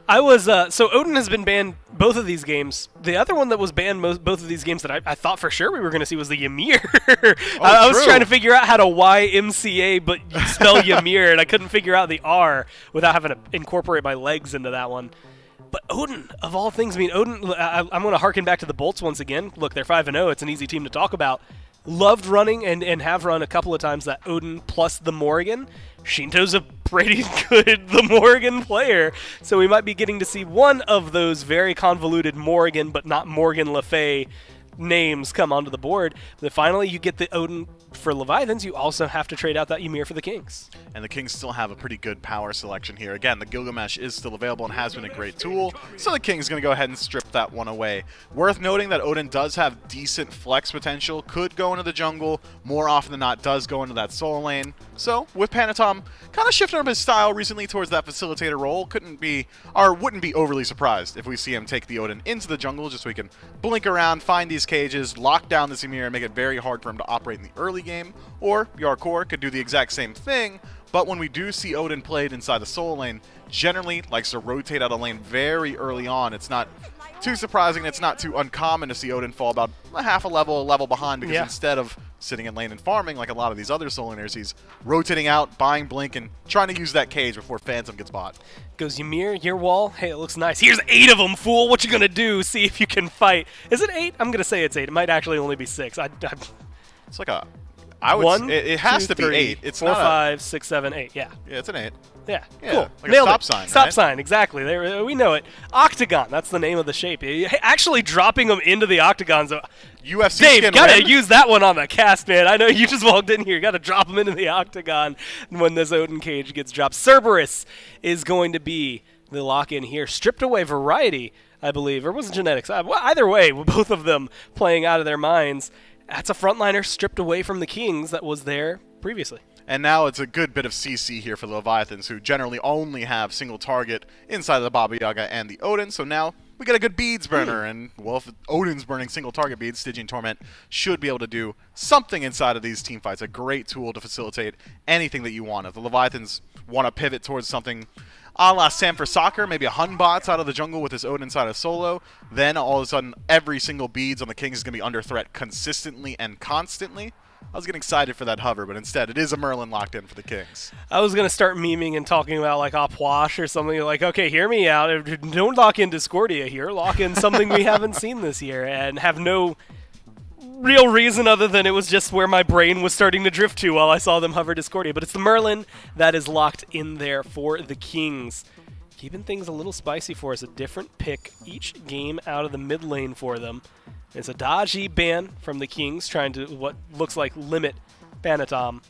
[SPEAKER 1] I was, so Odin has been banned both of these games. The other one that was banned both of these games that I thought for sure we were going to see was the Ymir. I was trying to figure out how to YMCA, but you spell Ymir, and I couldn't figure out the R without having to incorporate my legs into that one. But Odin, of all things, I mean, Odin, I'm going to harken back to the Bolts once again. Look, they're 5-0. It's an easy team to talk about. Loved running and have run a couple of times that Odin plus the Morrigan. Shinto's a pretty good the Morrigan player, so we might be getting to see one of those very convoluted Morrigan but not Morgan Le Fay names come onto the board. But finally, you get the Odin for Leviathans. You also have to trade out that Ymir for the Kings.
[SPEAKER 2] And the Kings still have a pretty good power selection here. Again, the Gilgamesh is still available and has been a great tool, so the Kings going to go ahead and strip that one away. Worth noting that Odin does have decent flex potential, could go into the jungle, more often than not does go into that solo lane. So, with Panatom kind of shifting up his style recently towards that facilitator role, wouldn't be overly surprised if we see him take the Odin into the jungle, just so we can blink around, find these cages, lock down this Ymir, and make it very hard for him to operate in the early game. Or Yarkor could do the exact same thing, but when we do see Odin played inside the solo lane, generally likes to rotate out of lane very early on. It's not too surprising, it's not too uncommon to see Odin fall about a level behind, because instead of sitting in lane and farming like a lot of these other solo laners, he's rotating out, buying blink, and trying to use that cage before Phantom gets bought.
[SPEAKER 1] Goes Ymir, your wall. Hey, it looks nice. Here's 8 of them, fool. What you gonna do? See if you can fight. Is it 8? I'm gonna say it's 8. It might actually only be 6.
[SPEAKER 2] It's like a... it has to be 8. It's
[SPEAKER 1] 4, 5, 6, 7, 8. Yeah.
[SPEAKER 2] Yeah, it's an 8.
[SPEAKER 1] Yeah,
[SPEAKER 2] Yeah,
[SPEAKER 1] cool.
[SPEAKER 2] like a
[SPEAKER 1] Nailed
[SPEAKER 2] stop
[SPEAKER 1] it.
[SPEAKER 2] sign,
[SPEAKER 1] Stop
[SPEAKER 2] right?
[SPEAKER 1] sign, exactly. There, we know it. Octagon, that's the name of the shape. Actually dropping them into the octagons.
[SPEAKER 2] UFC
[SPEAKER 1] Dave,
[SPEAKER 2] skin
[SPEAKER 1] gotta
[SPEAKER 2] win.
[SPEAKER 1] use that one on the cast, man. I know you just walked in here. Gotta drop them into the octagon when this Odin cage gets dropped. Cerberus is going to be the lock-in here. Stripped away Variety, I believe, or was it Genetics? Well, either way, both of them playing out of their minds. That's a frontliner stripped away from the Kings that was there previously.
[SPEAKER 2] And now it's a good bit of CC here for the Leviathans, who generally only have single target inside of the Baba Yaga and the Odin. So now we get a good beads burner. And, well, if Odin's burning single target beads, Stygian Torment should be able to do something inside of these team fights. A great tool to facilitate anything that you want. If the Leviathans want to pivot towards something a la Sam for Soccer, maybe a Hunbots out of the jungle with his Odin inside of solo, then all of a sudden every single beads on the Kings is going to be under threat consistently and constantly. I was getting excited for that hover, but instead it is a Merlin locked in for the Kings.
[SPEAKER 1] I was going to start memeing and talking about like Opwash or something like, okay, hear me out. Don't lock in Discordia here. Lock in something we haven't seen this year and have no real reason other than it was just where my brain was starting to drift to while I saw them hover Discordia. But it's the Merlin that is locked in there for the Kings. Keeping things a little spicy for us. A different pick each game out of the mid lane for them. It's a dodgy ban from the Kings, trying to what looks like limit Banatom.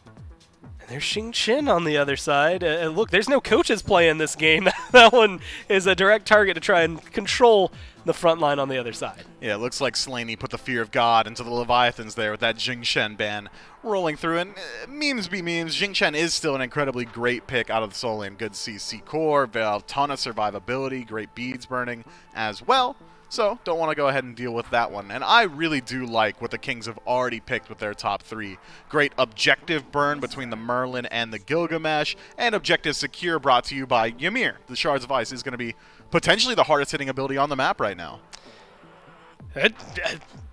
[SPEAKER 1] And there's Xing Chen on the other side. Look, there's no coaches playing this game. That one is a direct target to try and control the front line on the other side.
[SPEAKER 2] Yeah, it looks like Slaney put the fear of God into the Leviathans there with that Jing Shen ban rolling through. And memes be memes, Jing Shen is still an incredibly great pick out of the solo lane. Good CC core, a ton of survivability, great beads burning as well. So, don't want to go ahead and deal with that one. And I really do like what the Kings have already picked with their top three. Great objective burn between the Merlin and the Gilgamesh, and objective secure brought to you by Ymir. The Shards of Ice is going to be potentially the hardest hitting ability on the map right now.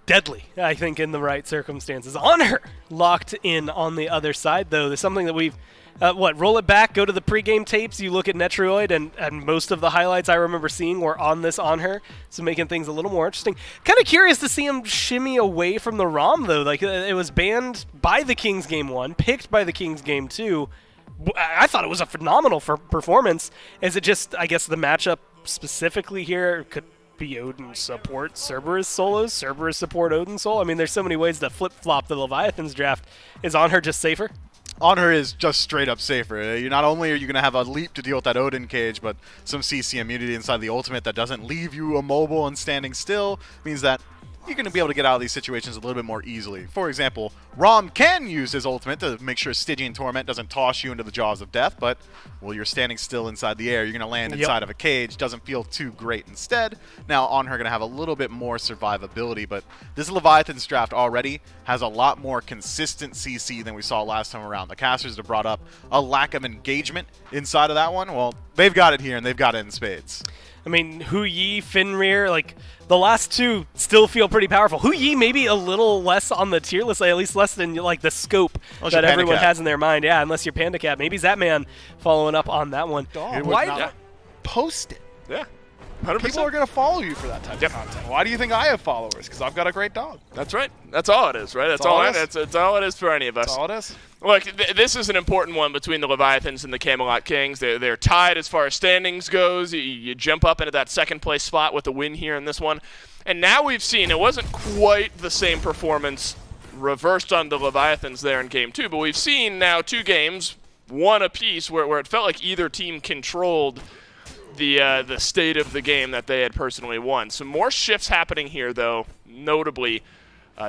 [SPEAKER 1] Deadly, I think, in the right circumstances. On her, locked in on the other side, though. There's something that we've roll it back, go to the pregame tapes, you look at Netroid, and most of the highlights I remember seeing were on this on her, so making things a little more interesting. Kind of curious to see him shimmy away from the ROM, though. Like, it was banned by the Kings Game 1, picked by the Kings Game 2. I thought it was a phenomenal performance. Is it just, I guess, the matchup specifically here could be Odin support Cerberus solos, Cerberus support Odin solo? I mean, there's so many ways to flip-flop the Leviathans draft. Is on her just safer?
[SPEAKER 2] On her is just straight up safer. You not only are you going to have a leap to deal with that Odin cage, but some CC immunity inside the ultimate that doesn't leave you immobile and standing still means that you're going to be able to get out of these situations a little bit more easily. For example, Rom can use his ultimate to make sure Stygian Torment doesn't toss you into the jaws of death, but, well, you're standing still inside the air. You're going to land inside of a cage. Doesn't feel too great instead. Now, on her going to have a little bit more survivability, but this Leviathan's draft already has a lot more consistent CC than we saw last time around. The casters have brought up a lack of engagement inside of that one. Well, they've got it here, and they've got it in spades.
[SPEAKER 1] I mean, Hu Yi, Fenrir, like, the last two still feel pretty powerful. Hu Yi maybe a little less on the tier list, at least less than, like, the scope that everyone has in their mind. Yeah, unless you're Panda Cat. Maybe Zatman following up on that one.
[SPEAKER 4] Why not post it?
[SPEAKER 3] Yeah. 100%.
[SPEAKER 4] People are going to follow you for that type of content. Why do you think I have followers? Because I've got a great dog.
[SPEAKER 3] That's right. That's all it is, right? That's all it is for any of us.
[SPEAKER 4] That's all it is.
[SPEAKER 3] Look, this is an important one between the Leviathans and the Camelot Kings. They're tied as far as standings goes. You jump up into that second place spot with a win here in this one. And now we've seen it wasn't quite the same performance reversed on the Leviathans there in Game 2, but we've seen now 2 games, one apiece, where it felt like either team controlled the state of the game that they had personally won. Some more shifts happening here, though. Notably,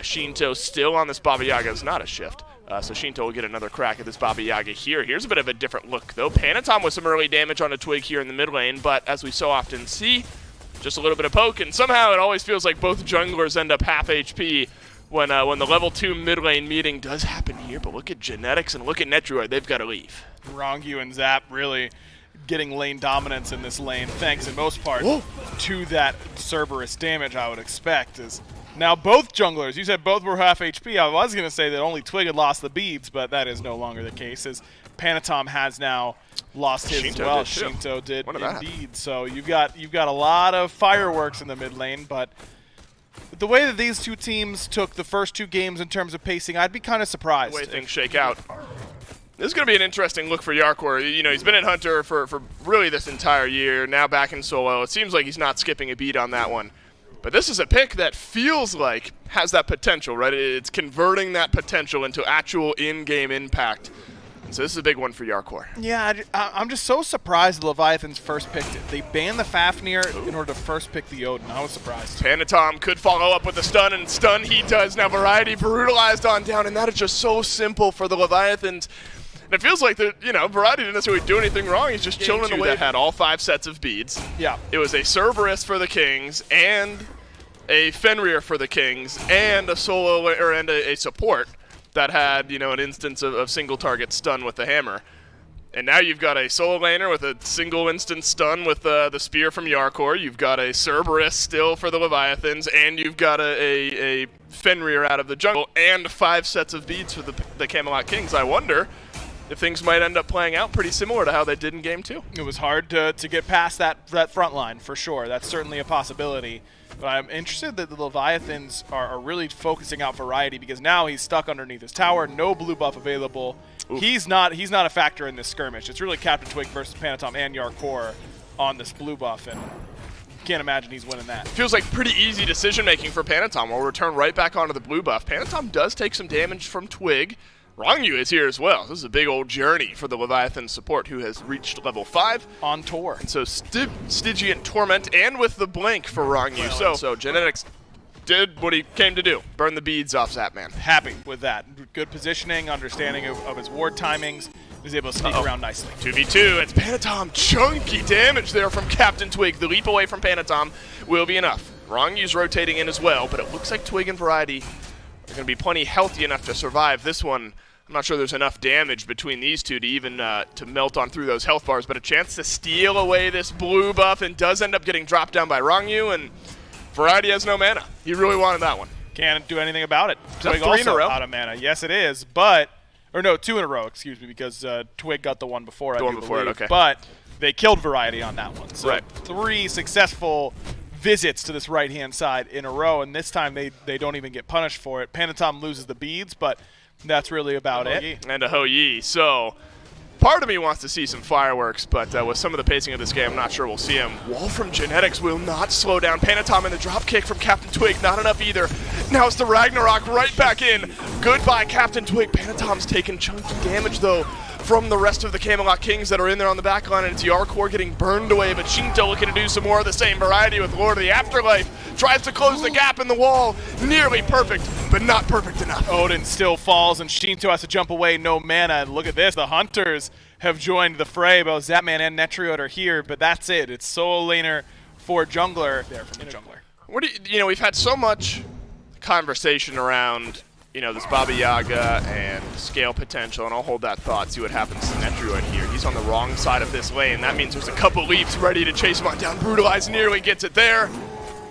[SPEAKER 3] Shinto still on this Baba Yaga is not a shift. So Shinto will get another crack at this Baba Yaga here. Here's a bit of a different look, though. Panatom with some early damage on a twig here in the mid lane, but as we so often see, just a little bit of poke, and somehow it always feels like both junglers end up half HP when the level 2 mid lane meeting does happen here. But look at Genetics and look at Netroid. They've got to leave.
[SPEAKER 4] Rongu and Zap really getting lane dominance in this lane, thanks in most part to that Cerberus damage I would expect. Is now both junglers, you said both were half HP. I was going to say that only Twig had lost the beads, but that is no longer the case, as Panatom has now lost his as well. Shinto did indeed. So you've got a lot of fireworks in the mid lane, but the way that these two teams took the first 2 games in terms of pacing, I'd be kind of surprised.
[SPEAKER 3] The way things shake out. This is going to be an interesting look for Yarkor. You know, he's been at Hunter for really this entire year, now back in solo. It seems like he's not skipping a beat on that one. But this is a pick that feels like has that potential, right? It's converting that potential into actual in-game impact. So this is a big one for Yarkor.
[SPEAKER 4] Yeah, I'm just so surprised the Leviathans first picked it. They banned the Fafnir in order to first pick the Odin. I was surprised.
[SPEAKER 3] Panatom could follow up with a stun, and stun he does. Now Variety brutalized on down, and that is just so simple for the Leviathans. And it feels like, you know, Variety didn't necessarily do anything wrong. He's just chilling away. That had all 5 sets of beads.
[SPEAKER 4] Yeah.
[SPEAKER 3] It was a Cerberus for the Kings, and a Fenrir for the Kings, and a solo and a support that had, you know, an instance of single target stun with the hammer. And now you've got a solo laner with a single instance stun with the spear from Yarkor. You've got a Cerberus still for the Leviathans, and you've got a Fenrir out of the jungle, and 5 sets of beads for the Camelot Kings. I wonder if things might end up playing out pretty similar to how they did in Game 2.
[SPEAKER 4] It was hard to get past that front line, for sure. That's certainly a possibility. But I'm interested that the Leviathans are really focusing out Variety, because now he's stuck underneath his tower, no blue buff available. Oof. He's not a factor in this skirmish. It's really Captain Twig versus Panatom and Yarkor on this blue buff, and can't imagine he's winning that.
[SPEAKER 3] Feels like pretty easy decision-making for Panatom. We'll return right back onto the blue buff. Panatom does take some damage from Twig. Rongyu is here as well. This is a big old journey for the Leviathan support, who has reached level 5.
[SPEAKER 4] On tour.
[SPEAKER 3] And so Stygian Torment, and with the blink for Rongyu. So Genetics did what he came to do. Burn the beads off Zapman.
[SPEAKER 4] Happy with that. Good positioning, understanding of his ward timings. He's able to sneak around nicely.
[SPEAKER 3] 2v2, it's Panatom. Chunky damage there from Captain Twig. The leap away from Panatom will be enough. Rongyu's rotating in as well, but it looks like Twig and Variety are going to be plenty healthy enough to survive this one. I'm not sure there's enough damage between these two to even to melt on through those health bars, but a chance to steal away this blue buff, and does end up getting dropped down by Rongyu, and Variety has no mana. He really wanted that one.
[SPEAKER 4] Can't do anything about it.
[SPEAKER 3] Twig 3 in a row?
[SPEAKER 4] Out of mana. Yes, it is, but... Or no, 2 in a row, excuse me, because Twig got the one before, I do believe.
[SPEAKER 3] Okay.
[SPEAKER 4] But they killed Variety on that one. So
[SPEAKER 3] right.
[SPEAKER 4] 3 successful visits to this right-hand side in a row, and this time they don't even get punished for it. Panatom loses the beads, but that's really about it.
[SPEAKER 3] And a Ho Yi. So part of me wants to see some fireworks, but with some of the pacing of this game, I'm not sure we'll see him. Wall from Genetics will not slow down. Panatom and the drop kick from Captain Twig, not enough either. Now it's the Ragnarok right back in. Goodbye, Captain Twig. Panatom's taking chunky damage, though, from the rest of the Camelot Kings that are in there on the back line, and it's Yarkor getting burned away, but Shinto looking to do some more of the same variety with Lord of the Afterlife. Tries to close the gap in the wall. Nearly perfect, but not perfect enough.
[SPEAKER 4] Odin still falls, and Shinto has to jump away, no mana. And look at this, the Hunters have joined the fray. Both Zapman and Netriot are here, but that's it. It's solo laner for jungler. There from the jungler.
[SPEAKER 3] What do you know, we've had so much conversation around, you know, this Baba Yaga and scale potential, and I'll hold that thought, see what happens to Netriot here. He's on the wrong side of this lane. That means there's a couple leaps ready to chase him on down. Brutalize nearly gets it there.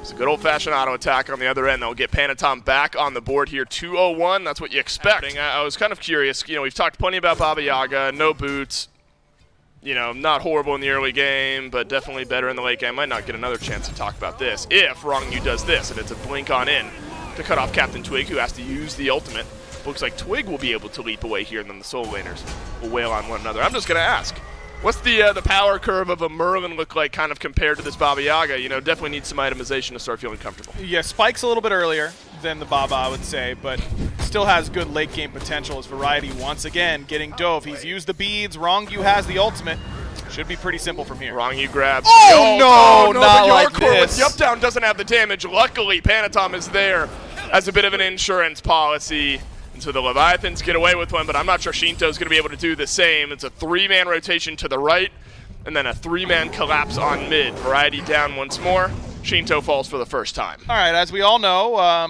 [SPEAKER 3] It's a good old-fashioned auto attack on the other end. They'll get Panatom back on the board here. 2-0-1, that's what you expect. I was kind of curious. You know, we've talked plenty about Baba Yaga, no boots. You know, not horrible in the early game, but definitely better in the late game. Might not get another chance to talk about this if Rongyu does this, and it's a blink on in to cut off Captain Twig, who has to use the ultimate. Looks like Twig will be able to leap away here, and then the solo laners will wail on one another. I'm just going to ask, what's the power curve of a Merlin look like kind of compared to this Baba Yaga? You know, definitely needs some itemization to start feeling comfortable.
[SPEAKER 4] Yeah, Spike's a little bit earlier than the Baba, I would say, but still has good late game potential as Variety once again getting dove. He's used the beads. Rongyu has the ultimate. Should be pretty simple from here.
[SPEAKER 3] Rongyu grabs.
[SPEAKER 4] Oh, no, not like
[SPEAKER 3] Yarkor
[SPEAKER 4] this.
[SPEAKER 3] With the up down doesn't have the damage. Luckily, Panatom is there as a bit of an insurance policy. And so the Leviathans get away with one, but I'm not sure Shinto's going to be able to do the same. It's a 3-man rotation to the right, and then a 3-man collapse on mid. Variety down once more. Shinto falls for the first time.
[SPEAKER 4] All right, as we all know,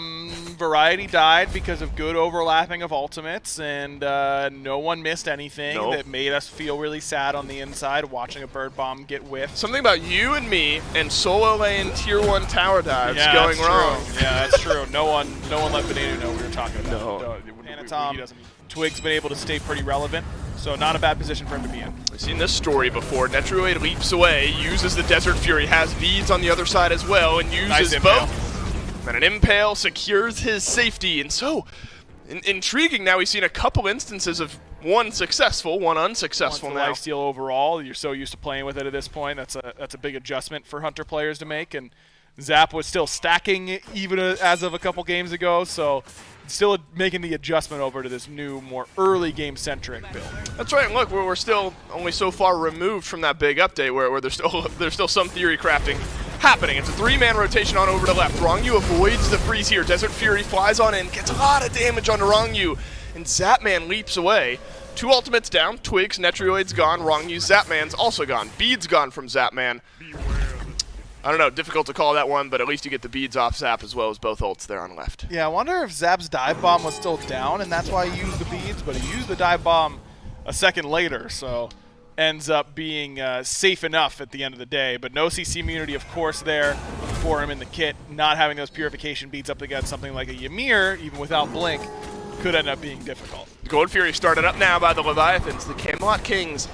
[SPEAKER 4] Variety died because of good overlapping of ultimates, and no one missed anything that made us feel really sad on the inside watching a bird bomb get whiffed.
[SPEAKER 3] Something about you and me and solo lane tier 1 tower dives going wrong.
[SPEAKER 4] Yeah, that's true. No one let Benenu know we were talking about.
[SPEAKER 3] No.
[SPEAKER 4] Panatom, Twig's been able to stay pretty relevant, so not a bad position for him to be in.
[SPEAKER 3] We've seen this story before. Netriot leaps away, uses the Desert Fury, has beads on the other side as well, and uses both. Then an impale secures his safety, and so intriguing. Now we've seen a couple instances of one successful, one unsuccessful now.
[SPEAKER 4] Lifesteal overall, you're so used to playing with it at this point. That's a big adjustment for Hunter players to make. And Zap was still stacking even as of a couple games ago, so still making the adjustment over to this new, more early game-centric build.
[SPEAKER 3] That's right. And look, we're still only so far removed from that big update where there's still some theory crafting happening. It's a 3-man rotation on over to left. Rongyu avoids the freeze here. Desert Fury flies on in, gets a lot of damage onto Rongyu, and Zapman leaps away. 2 ultimates down. Twigs, Netrioid's gone. Rongyu, Zapman's also gone. Bead's gone from Zapman. I don't know, difficult to call that one, but at least you get the beads off Zap as well as both ults there on left.
[SPEAKER 4] Yeah, I wonder if Zap's dive bomb was still down, and that's why he used the beads, but he used the dive bomb a second later, so ends up being safe enough at the end of the day. But no CC immunity, of course, there for him in the kit. Not having those purification beads up against something like a Ymir, even without Blink, could end up being difficult.
[SPEAKER 3] Gold Fury started up now by the Leviathans. The Camelot Kings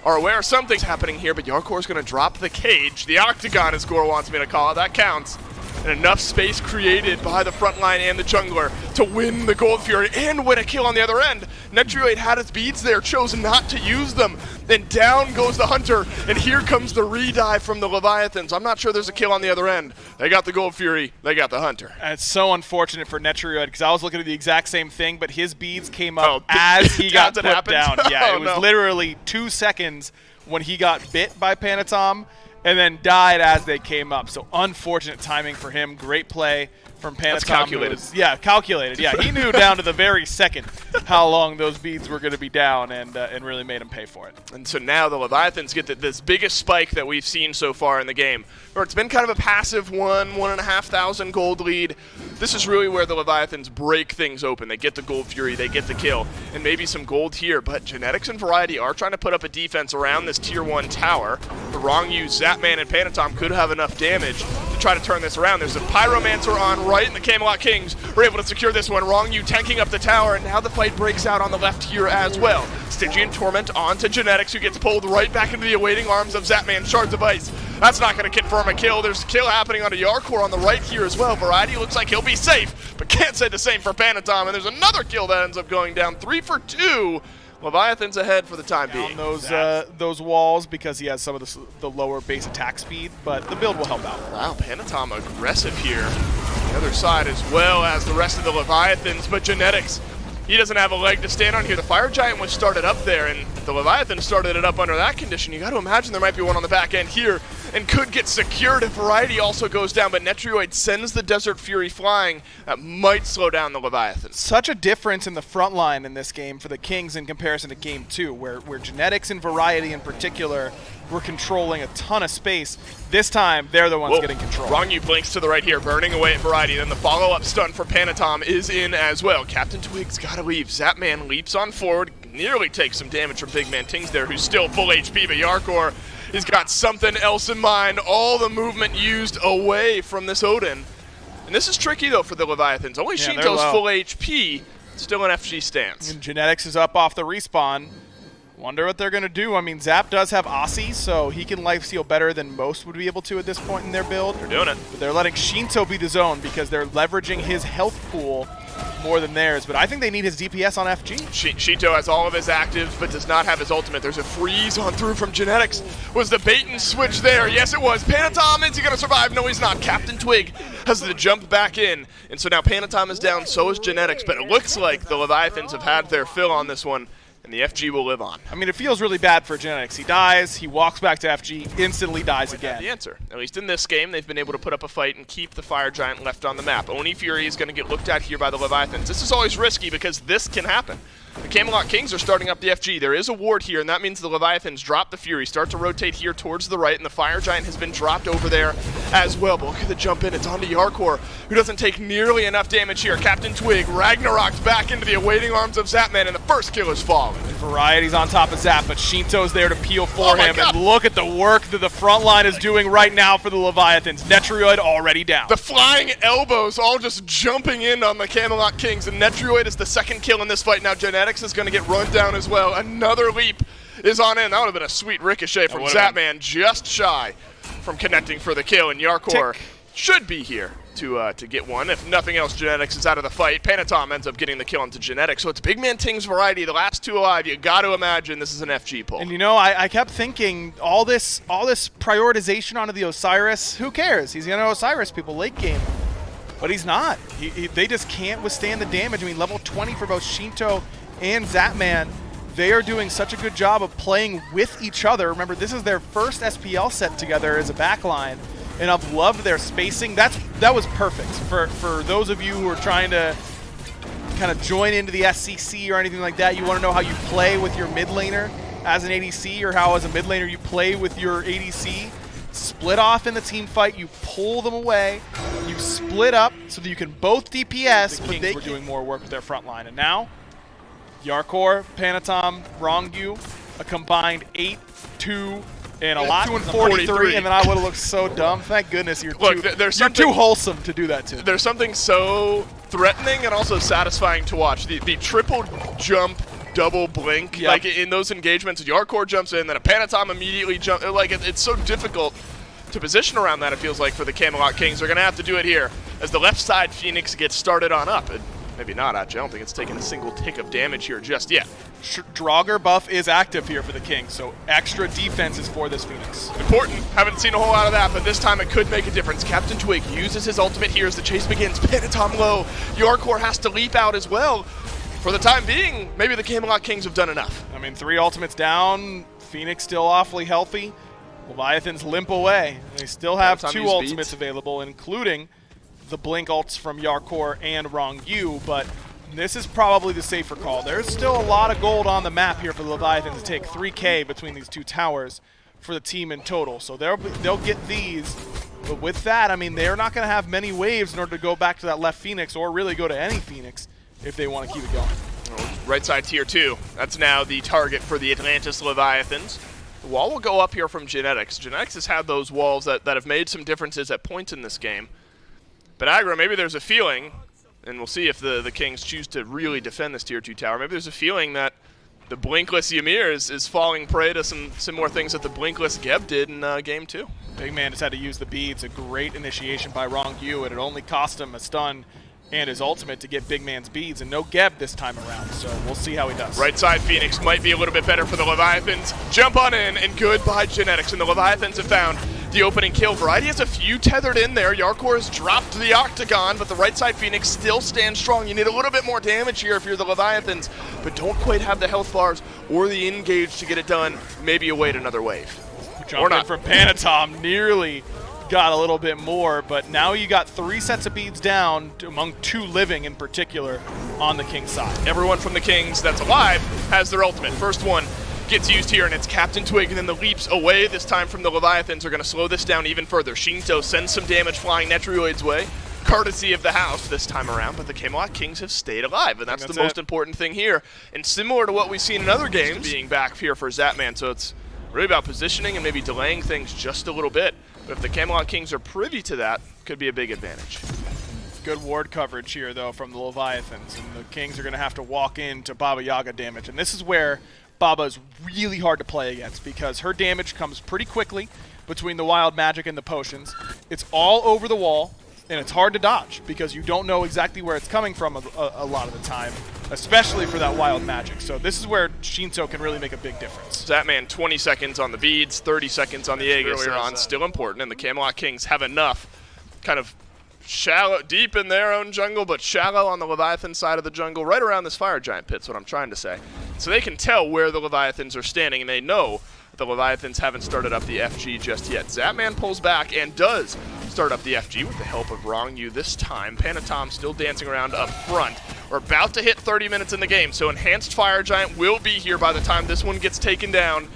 [SPEAKER 3] are aware something's happening here, but Yarkor's going to drop the cage. The Octagon, as Gore wants me to call it. That counts. And enough space created by the front line and the jungler to win the Gold Fury and win a kill on the other end. Netrioid had his beads there, chose not to use them. Then down goes the Hunter, and here comes the re-dive from the Leviathans. I'm not sure there's a kill on the other end. They got the Gold Fury, they got the Hunter.
[SPEAKER 4] And it's so unfortunate for Netrioid, because I was looking at the exact same thing, but his beads came up as he got put down. Yeah, it was literally 2 seconds when he got bit by Panatom, and then died as they came up. So unfortunate timing for him. Great play from Panatom.
[SPEAKER 3] That's calculated.
[SPEAKER 4] Calculated. Yeah, he knew down to the very second how long those beads were going to be down, and really made him pay for it.
[SPEAKER 3] And so now the Leviathans get this biggest spike that we've seen so far in the game. Or it's been kind of a passive 1,500 gold lead. This is really where the Leviathans break things open. They get the Gold Fury, they get the kill, and maybe some gold here. But Genetics and Variety are trying to put up a defense around this Tier 1 tower. The Rongyu, Zapman, and Panatom could have enough damage to try to turn this around. There's a Pyromancer on right, and the Camelot Kings were able to secure this one. Rongyu tanking up the tower, and now the fight breaks out on the left here as well. Stygian Torment onto Genetics, who gets pulled right back into the awaiting arms of Zapman. Shards of Ice. That's not going to confirm a kill. There's a kill happening onto Yarkor on the right here as well. Variety looks like he'll be safe, but can't say the same for Panatom. And there's another kill that ends up going down. 3 for 2. Leviathan's ahead for the time being.
[SPEAKER 4] Those walls, because he has some of the lower base attack speed, but the build will help out.
[SPEAKER 3] Wow, Panatom aggressive here. The other side as well as the rest of the Leviathans, but Genetics, he doesn't have a leg to stand on here. The Fire Giant was started up there, and the Leviathan started it up under that condition. You got to imagine there might be one on the back end here, and could get secured if Variety also goes down, but Netrioid sends the Desert Fury flying. That might slow down the Leviathan.
[SPEAKER 4] Such a difference in the front line in this game for the Kings in comparison to Game 2, where Genetics and Variety in particular were controlling a ton of space. This time, they're the ones getting control.
[SPEAKER 3] Rongyu blinks to the right here, burning away at Variety. Then the follow-up stun for Panatom is in as well. Captain Twig's got to leave. Zapman leaps on forward, nearly takes some damage from Big Man Tings there, who's still full HP, but Yarkor has got something else in mind. All the movement used away from this Odin. And this is tricky, though, for the Leviathans. Only Shinto's full HP, still an FG stance.
[SPEAKER 4] And Genetics is up off the respawn. Wonder what they're going to do. I mean, Zap does have Aussie, so he can lifesteal better than most would be able to at this point in their build.
[SPEAKER 3] They're doing it.
[SPEAKER 4] But they're letting Shinto be the zone because they're leveraging his health pool more than theirs. But I think they need his DPS on FG.
[SPEAKER 3] Shinto has all of his actives, but does not have his ultimate. There's a freeze on through from Genetics. Was the bait and switch there? Yes, it was. Panatom, is he going to survive? No, he's not. Captain Twig has to jump back in. And so now Panatom is down, so is Genetics. But it looks like the Leviathans have had their fill on this one, and the FG will live on.
[SPEAKER 4] I mean, it feels really bad for Genetics. He dies, he walks back to FG, instantly dies again.
[SPEAKER 3] The answer. At least in this game, they've been able to put up a fight and keep the Fire Giant left on the map. Oni Fury is going to get looked at here by the Leviathans. This is always risky because this can happen. The Camelot Kings are starting up the FG. There is a ward here, and that means the Leviathans drop the Fury, start to rotate here towards the right, and the Fire Giant has been dropped over there as well. But look at the jump in. It's onto Yarkor, who doesn't take nearly enough damage here. Captain Twig Ragnarok's back into the awaiting arms of Zapman, and the first kill is fallen.
[SPEAKER 4] Variety's on top of Zap, but Shinto's there to peel for him. And look at the work that the front line is doing right now for the Leviathans. Netrioid already down.
[SPEAKER 3] The flying elbows all just jumping in on the Camelot Kings, and Netrioid is the second kill in this fight. Now Genetics is going to get run down as well. Another leap is on in. That would have been a sweet ricochet from Zapman, just shy from connecting for the kill, and Yarkor should be here. to get one. If nothing else, Genetics is out of the fight. Panatom ends up getting the kill into Genetics. So it's Big Man Ting's variety, the last two alive. You got to imagine this is an FG pull.
[SPEAKER 4] And you know, I kept thinking all this prioritization onto the Osiris. Who cares? He's gonna Osiris people late game, but he's not. They just can't withstand the damage. I mean, level 20 for both Shinto and Zatman. They are doing such a good job of playing with each other. Remember, this is their first SPL set together as a backline, and I've loved their spacing. That was perfect for those of you who are trying to kind of join into the SCC or anything like that. You want to know how you play with your mid laner as an ADC, or how as a mid laner you play with your ADC. Split off in the team fight, you pull them away, you split up so that you can both DPS, but they were doing more work with their front line. And now, Yarkor, Panatom, Rongyu, a combined 8, 2, and a lot. 2 and 43, and then I would have looked so dumb. Thank goodness you're too wholesome to do that to.
[SPEAKER 3] There's something so threatening and also satisfying to watch. The triple jump, double blink, like in those engagements, Yarkor jumps in, then a Panatom immediately jumps. Like it's so difficult to position around that. It feels like for the Camelot Kings, they're gonna have to do it here as the left side Phoenix gets started on up. Maybe not, actually. I don't think it's taken a single tick of damage here just yet.
[SPEAKER 4] Draugr buff is active here for the Kings, so extra defense is for this Phoenix.
[SPEAKER 3] Important. Haven't seen a whole lot of that, but this time it could make a difference. Captain Twig uses his ultimate here as the chase begins. Panatom low. Yarkor has to leap out as well. For the time being, maybe the Camelot Kings have done enough.
[SPEAKER 4] I mean, 3 ultimates down. Phoenix still awfully healthy. Leviathans limp away. They still have 2 ultimates available, including the blink ults from Yarkor and Rongyu, but this is probably the safer call. There's still a lot of gold on the map here for the Leviathans to take 3K between these 2 towers for the team in total. So they'll get these, but with that, I mean, they're not going to have many waves in order to go back to that left Phoenix or really go to any Phoenix if they want to keep it going.
[SPEAKER 3] Right side tier 2. That's now the target for the Atlantis Leviathans. The wall will go up here from Genetics. Genetics has had those walls that have made some differences at points in this game. But Aggro, maybe there's a feeling, and we'll see if the Kings choose to really defend this tier 2 tower, maybe there's a feeling that the blinkless Ymir is falling prey to some similar things that the blinkless Geb did in game 2.
[SPEAKER 4] Big Man just had to use the beads. A great initiation by Rongyu, and it only cost him a stun and his ultimate to get Big Man's beads, and no Geb this time around, so we'll see how he does.
[SPEAKER 3] Right side Phoenix might be a little bit better for the Leviathans. Jump on in, and goodbye Genetics, and the Leviathans have found the opening kill. Variety has a few tethered in there. Yarkor has dropped the Octagon, but the right side Phoenix still stands strong. You need a little bit more damage here if you're the Leviathans, but don't quite have the health bars or the engage to get it done. Maybe you wait another wave.
[SPEAKER 4] Jumping from Panatom, nearly got a little bit more, but now you got 3 sets of beads down among 2 living in particular on the King side.
[SPEAKER 3] Everyone from the Kings that's alive has their ultimate. First one gets used here, and it's Captain Twig, and then the leaps away this time from the Leviathans are going to slow this down even further. Shinto sends some damage flying Netrioid's way, courtesy of the house this time around, but the Camelot Kings have stayed alive, and that's the most important thing here. And similar to what we've seen in other games, being back here for Zatman, so it's really about positioning and maybe delaying things just a little bit. But if the Camelot Kings are privy to that, could be a big advantage.
[SPEAKER 4] Good ward coverage here, though, from the Leviathans, and the Kings are going to have to walk into Baba Yaga damage, and this is where Baba is really hard to play against because her damage comes pretty quickly between the wild magic and the potions. It's all over the wall, and it's hard to dodge because you don't know exactly where it's coming from a lot of the time, especially for that wild magic. So this is where Shinto can really make a big difference.
[SPEAKER 3] Zatman 20 seconds on the beads, 30 seconds on the Aegis earlier on, still important, and the Camelot Kings have enough kind of shallow, deep in their own jungle, but shallow on the Leviathan side of the jungle, right around this fire giant pit's what I'm trying to say. So they can tell where the Leviathans are standing, and they know the Leviathans haven't started up the FG just yet. Zatman pulls back and does start up the FG with the help of Rongyu this time. Panatom still dancing around up front. We're about to hit 30 minutes in the game, so Enhanced Fire Giant will be here by the time this one gets taken down.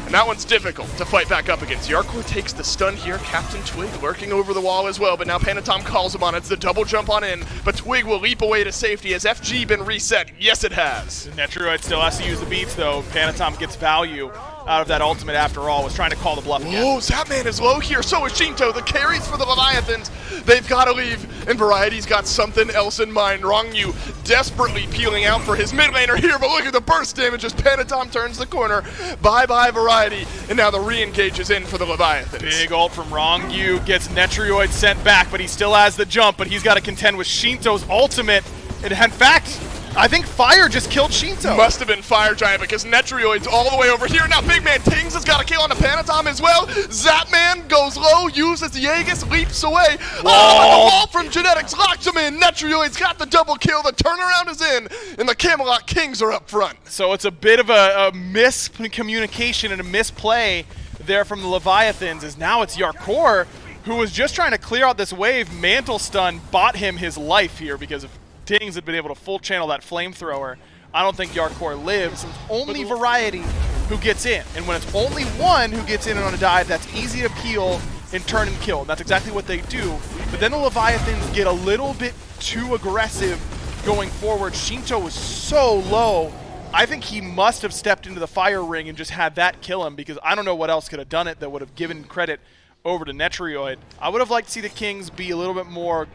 [SPEAKER 3] And that one's difficult to fight back up against. Yarkor takes the stun here. Captain Twig lurking over the wall as well, but now Panatom calls him on it. It's the double jump on in, but Twig will leap away to safety. Has FG been reset? Yes, it has.
[SPEAKER 4] Netrioid still has to use the beats, though. Panatom gets value out of that ultimate after all, was trying to call the bluff again.
[SPEAKER 3] Oh, Zapman is low here. So is Shinto. The carries for the Leviathans. They've got to leave. And Variety's got something else in mind. Rongyu desperately peeling out for his mid laner here. But look at the burst damage as Panatom turns the corner. Bye-bye, Variety. And now the re-engage is in for the Leviathans.
[SPEAKER 4] Big ult from Rongyu. Gets Netrioid sent back, but he still has the jump. But he's got to contend with Shinto's ultimate. And in fact, I think Fire just killed Shinto.
[SPEAKER 3] Must have been Fire Giant because Netrioid's all the way over here. Now Big Man Tings has got a kill on the Panatom as well. Zapman goes low, uses the Aegis, leaps away. Oh, and the wall from Genetics locks him in. Netrioid's got the double kill. The turnaround is in, and the Camelot Kings are up front.
[SPEAKER 4] So it's a bit of a miscommunication and a misplay there from the Leviathans, as now it's Yarkor, who was just trying to clear out this wave. Mantle Stun bought him his life here because if Tings had been able to full channel that flamethrower, I don't think Yarkor lives. It's only Variety who gets in. And when it's only one who gets in on a dive, that's easy to peel and turn and kill. And that's exactly what they do. But then the Leviathans get a little bit too aggressive going forward. Shinto was so low. I think he must have stepped into the fire ring and just had that kill him, because I don't know what else could have done it that would have given credit over to Netrioid. I would have liked to see the Kings be a little bit more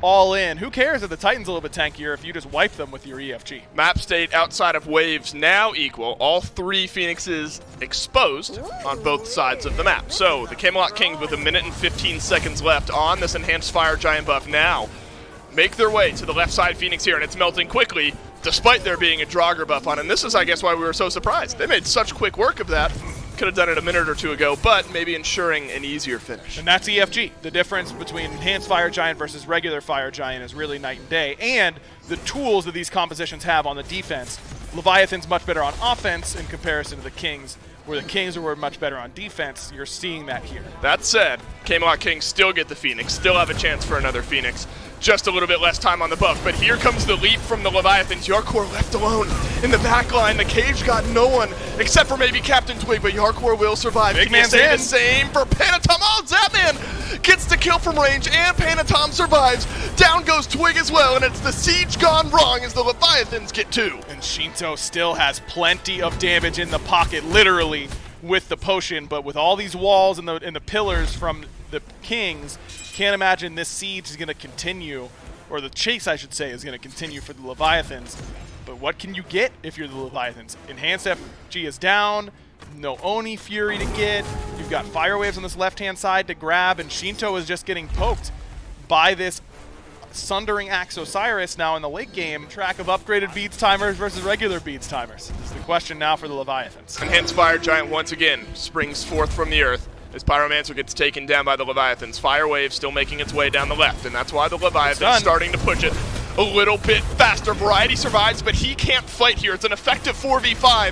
[SPEAKER 4] all in. Who cares if the Titan's a little bit tankier if you just wipe them with your EFG?
[SPEAKER 3] Map state outside of waves now equal. All three Phoenixes exposed on both sides of the map. So the Camelot Kings with 1 minute and 15 seconds left on this enhanced Fire Giant buff now make their way to the left side Phoenix here, and it's melting quickly despite there being a Draugr buff on. And this is, I guess, why we were so surprised. They made such quick work of that. Could have done it a minute or two ago, but maybe ensuring an easier finish.
[SPEAKER 4] And that's EFG. The difference between Enhanced Fire Giant versus regular Fire Giant is really night and day, and the tools that these compositions have on the defense. Leviathan's much better on offense in comparison to the Kings, where the Kings were much better on defense. You're seeing that here.
[SPEAKER 3] That said, Camelot Kings still get the Phoenix, still have a chance for another Phoenix. Just a little bit less time on the buff, but here comes the leap from the Leviathans. Yarkor left alone in the back line. The cage got no one except for maybe Captain Twig, but Yarkor will survive.
[SPEAKER 4] Big man's in.
[SPEAKER 3] The same for Panatom. Oh, Zapman gets the kill from range, and Panatom survives. Down goes Twig as well, and it's the siege gone wrong as the Leviathans get 2.
[SPEAKER 4] And Shinto still has plenty of damage in the pocket, literally, with the potion, but with all these walls and the pillars from the Kings, can't imagine this siege is going to continue, or the chase, I should say, is going to continue for the Leviathans. But what can you get if you're the Leviathans? Enhanced FG is down, no Oni Fury to get, you've got Fire Waves on this left-hand side to grab, and Shinto is just getting poked by this Sundering Axe Osiris now in the late game. Track of upgraded beads timers versus regular beads timers. This is the question now for the Leviathans.
[SPEAKER 3] Enhanced Fire Giant once again springs forth from the earth as Pyromancer gets taken down by the Leviathans. Fire Wave still making its way down the left, and that's why the Leviathan's starting to push it a little bit faster. Variety survives, but he can't fight here. It's an effective 4v5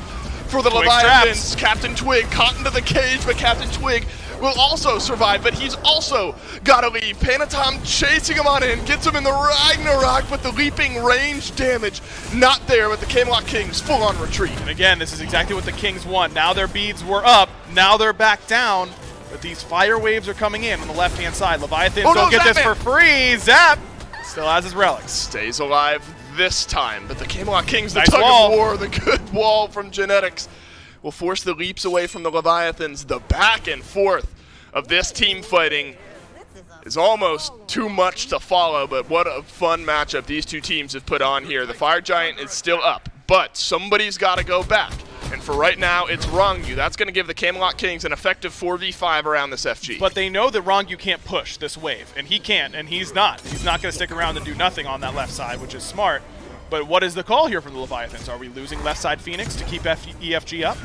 [SPEAKER 3] for the Leviathans. Captain Twig caught into the cage, but Captain Twig will also survive, but he's also got to leave. Panatom chasing him on in, gets him in the Ragnarok, but the leaping range damage not there with the Camelot Kings full-on retreat.
[SPEAKER 4] And again, this is exactly what the Kings want. Now their beads were up, now they're back down, but these fire waves are coming in on the left-hand side. Leviathans don't get this for free. Zap still has his relics.
[SPEAKER 3] Stays alive this time, but the Camelot Kings, the
[SPEAKER 4] Nice
[SPEAKER 3] tug
[SPEAKER 4] wall.
[SPEAKER 3] of war, the good wall from Genetics, will force the leaps away from the Leviathans. The back and forth of this team fighting is almost too much to follow, but what a fun matchup these two teams have put on here. The Fire Giant is still up, but somebody's got to go back. And for right now, it's Rongyu. That's going to give the Camelot Kings an effective 4v5 around this FG.
[SPEAKER 4] But they know that Rongyu can't push this wave, and he can't, and he's not. He's not going to stick around and do nothing on that left side, which is smart. But what is the call here from the Leviathans? Are we losing left side Phoenix to keep EFG up?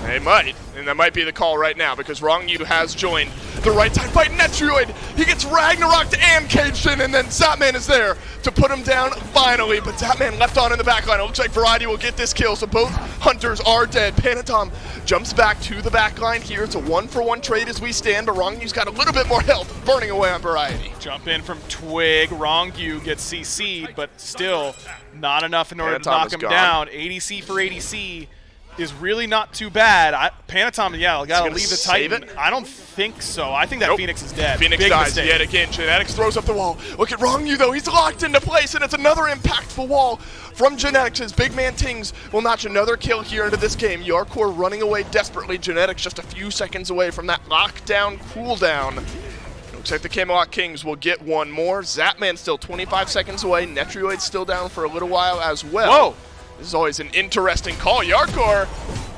[SPEAKER 3] They might, and that might be the call right now because Rongyu has joined the right side fight. Netrioid, he gets Ragnaroked and caged in, and then Zapman is there to put him down finally, but Zapman left on in the backline. It looks like Variety will get this kill, so both hunters are dead. Panatom jumps back to the backline here. It's a 1-for-1 trade as we stand, but Rongyu's got a little bit more health burning away on Variety.
[SPEAKER 4] Jump in from Twig. Rongyu gets CC'd, but still not enough in order to knock him down. ADC for ADC. is really not too bad. Panatom, yeah, got to leave the Titan.
[SPEAKER 3] It?
[SPEAKER 4] I don't think so. I think that Phoenix is dead.
[SPEAKER 3] Phoenix
[SPEAKER 4] Big
[SPEAKER 3] dies
[SPEAKER 4] mistake.
[SPEAKER 3] yet again. Genetics throws up the wall. Look at Wrong You, though. He's locked into place, and it's another impactful wall from Genetics. His big man Tings will notch another kill here into this game. Yarkor running away desperately. Genetics just a few seconds away from that lockdown cooldown. Looks like the Camelot Kings will get one more. Zapman still 25 seconds away. Netrioid still down for a little while as well.
[SPEAKER 4] Whoa.
[SPEAKER 3] This is always an interesting call. Yarkor,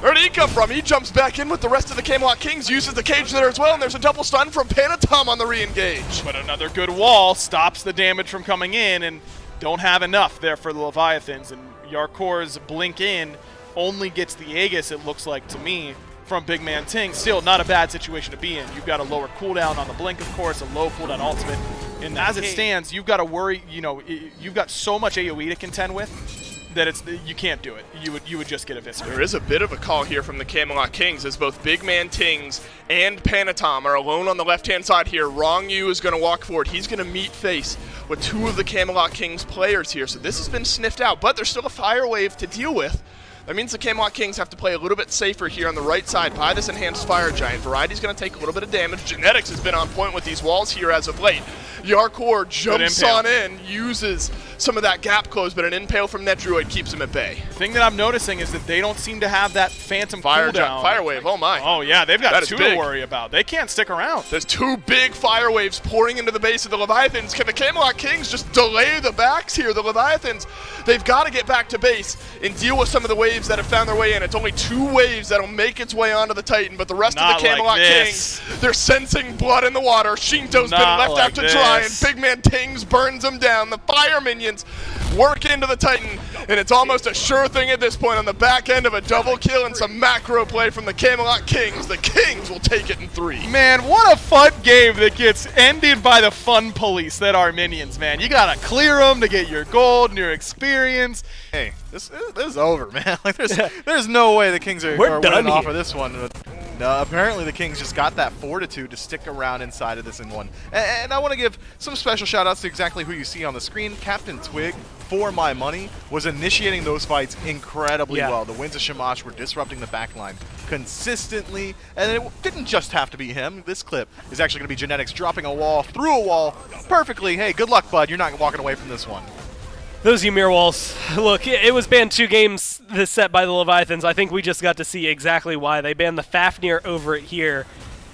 [SPEAKER 3] where did he come from? He jumps back in with the rest of the Camelot Kings, uses the cage there as well, and there's a double stun from Panatom on the re-engage.
[SPEAKER 4] But another good wall stops the damage from coming in, and don't have enough there for the Leviathans. And Yarkor's blink in only gets the Aegis, it looks like to me, from Big Man Ting. Still not a bad situation to be in. You've got a lower cooldown on the blink, of course, a low cooldown ultimate. And as it stands, you've got to worry, you've got so much AoE to contend with that you can't do it. You would just get eviscerated.
[SPEAKER 3] There is a bit of a call here from the Camelot Kings as both Big Man Tings and Panatom are alone on the left-hand side here. Wrong You is going to walk forward. He's going to meet face with two of the Camelot Kings players here. So this has been sniffed out, but there's still a fire wave to deal with. That means the Camelot Kings have to play a little bit safer here on the right side by this enhanced Fire Giant. Variety's going to take a little bit of damage. Genetics has been on point with these walls here as of late. Yarkor jumps on in, uses some of that gap close, but an impale from Netrioid keeps him at bay.
[SPEAKER 4] The thing that I'm noticing is that they don't seem to have that phantom cooldown.
[SPEAKER 3] Fire wave, oh my.
[SPEAKER 4] Oh yeah, they've got
[SPEAKER 3] That is
[SPEAKER 4] two
[SPEAKER 3] big.
[SPEAKER 4] to worry about. They can't stick around.
[SPEAKER 3] There's two big fire waves pouring into the base of the Leviathans. Can the Camelot Kings just delay the backs here? The Leviathans, they've got to get back to base and deal with some of the waves that have found their way in. It's only two waves that'll make its way onto the Titan, but the rest of the Camelot Kings, they're sensing blood in the water. Shinto's been left out to dry, and Big Man Tings burns them down. The fire minions work into the Titan, and it's almost a sure thing at this point on the back end of a double kill and some macro play from the Camelot Kings. The Kings will take it in 3.
[SPEAKER 4] Man, what a fun game that gets ended by the fun police that are minions, man. You gotta clear them to get your gold and your experience.
[SPEAKER 2] Hey, this is over, man. Like there's no way the Kings are
[SPEAKER 1] We're done
[SPEAKER 2] winning off
[SPEAKER 1] here.
[SPEAKER 2] of this one. No, apparently the Kings just got that fortitude to stick around inside of this in one. And I want to give some special shout outs to exactly who you see on the screen. Captain Twig, for my money, was initiating those fights incredibly well. The Winds of Shamash were disrupting the backline consistently, and it didn't just have to be him. This clip is actually going to be Genetics dropping a wall through a wall perfectly. Hey, good luck, bud. You're not walking away from this one.
[SPEAKER 1] Those Ymir walls, look, it was banned 2 games this set by the Leviathans. I think we just got to see exactly why. They banned the Fafnir over it here.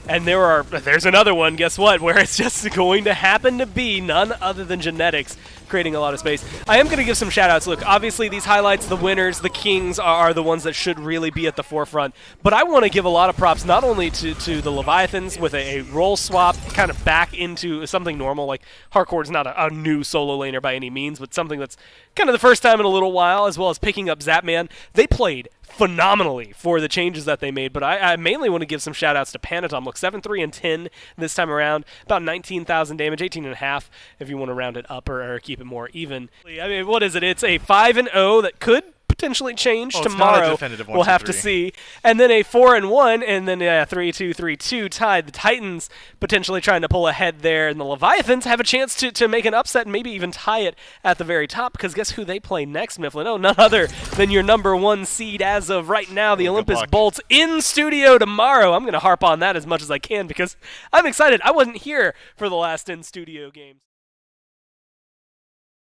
[SPEAKER 1] And there's another one, guess what, where it's just going to happen to be none other than Genetics creating a lot of space. I am going to give some shout-outs. Look, obviously these highlights, the winners, the Kings are the ones that should really be at the forefront. But I want to give a lot of props not only to the Leviathans with a role swap kind of back into something normal. Like, Hardcore's not a new solo laner by any means, but something that's kind of the first time in a little while, as well as picking up Zapman. They played phenomenally for the changes that they made, but I mainly want to give some shout-outs to Panatom. Look, 7-3 and 10 this time around, about 19,000 damage, 18.5 if you want to round it up or keep it more even. I mean, what is it? It's a 5-0 that could potentially change tomorrow. We'll have to see. And then a 4-1, and then 3-2, 3-2 tied. The Titans potentially trying to pull ahead there, and the Leviathans have a chance to make an upset and maybe even tie it at the very top, because guess who they play next, Mifflin? Oh, none other than your number 1 seed as of right now, the Olympus Bolts, in studio tomorrow. I'm going to harp on that as much as I can because I'm excited. I wasn't here for the last in-studio games.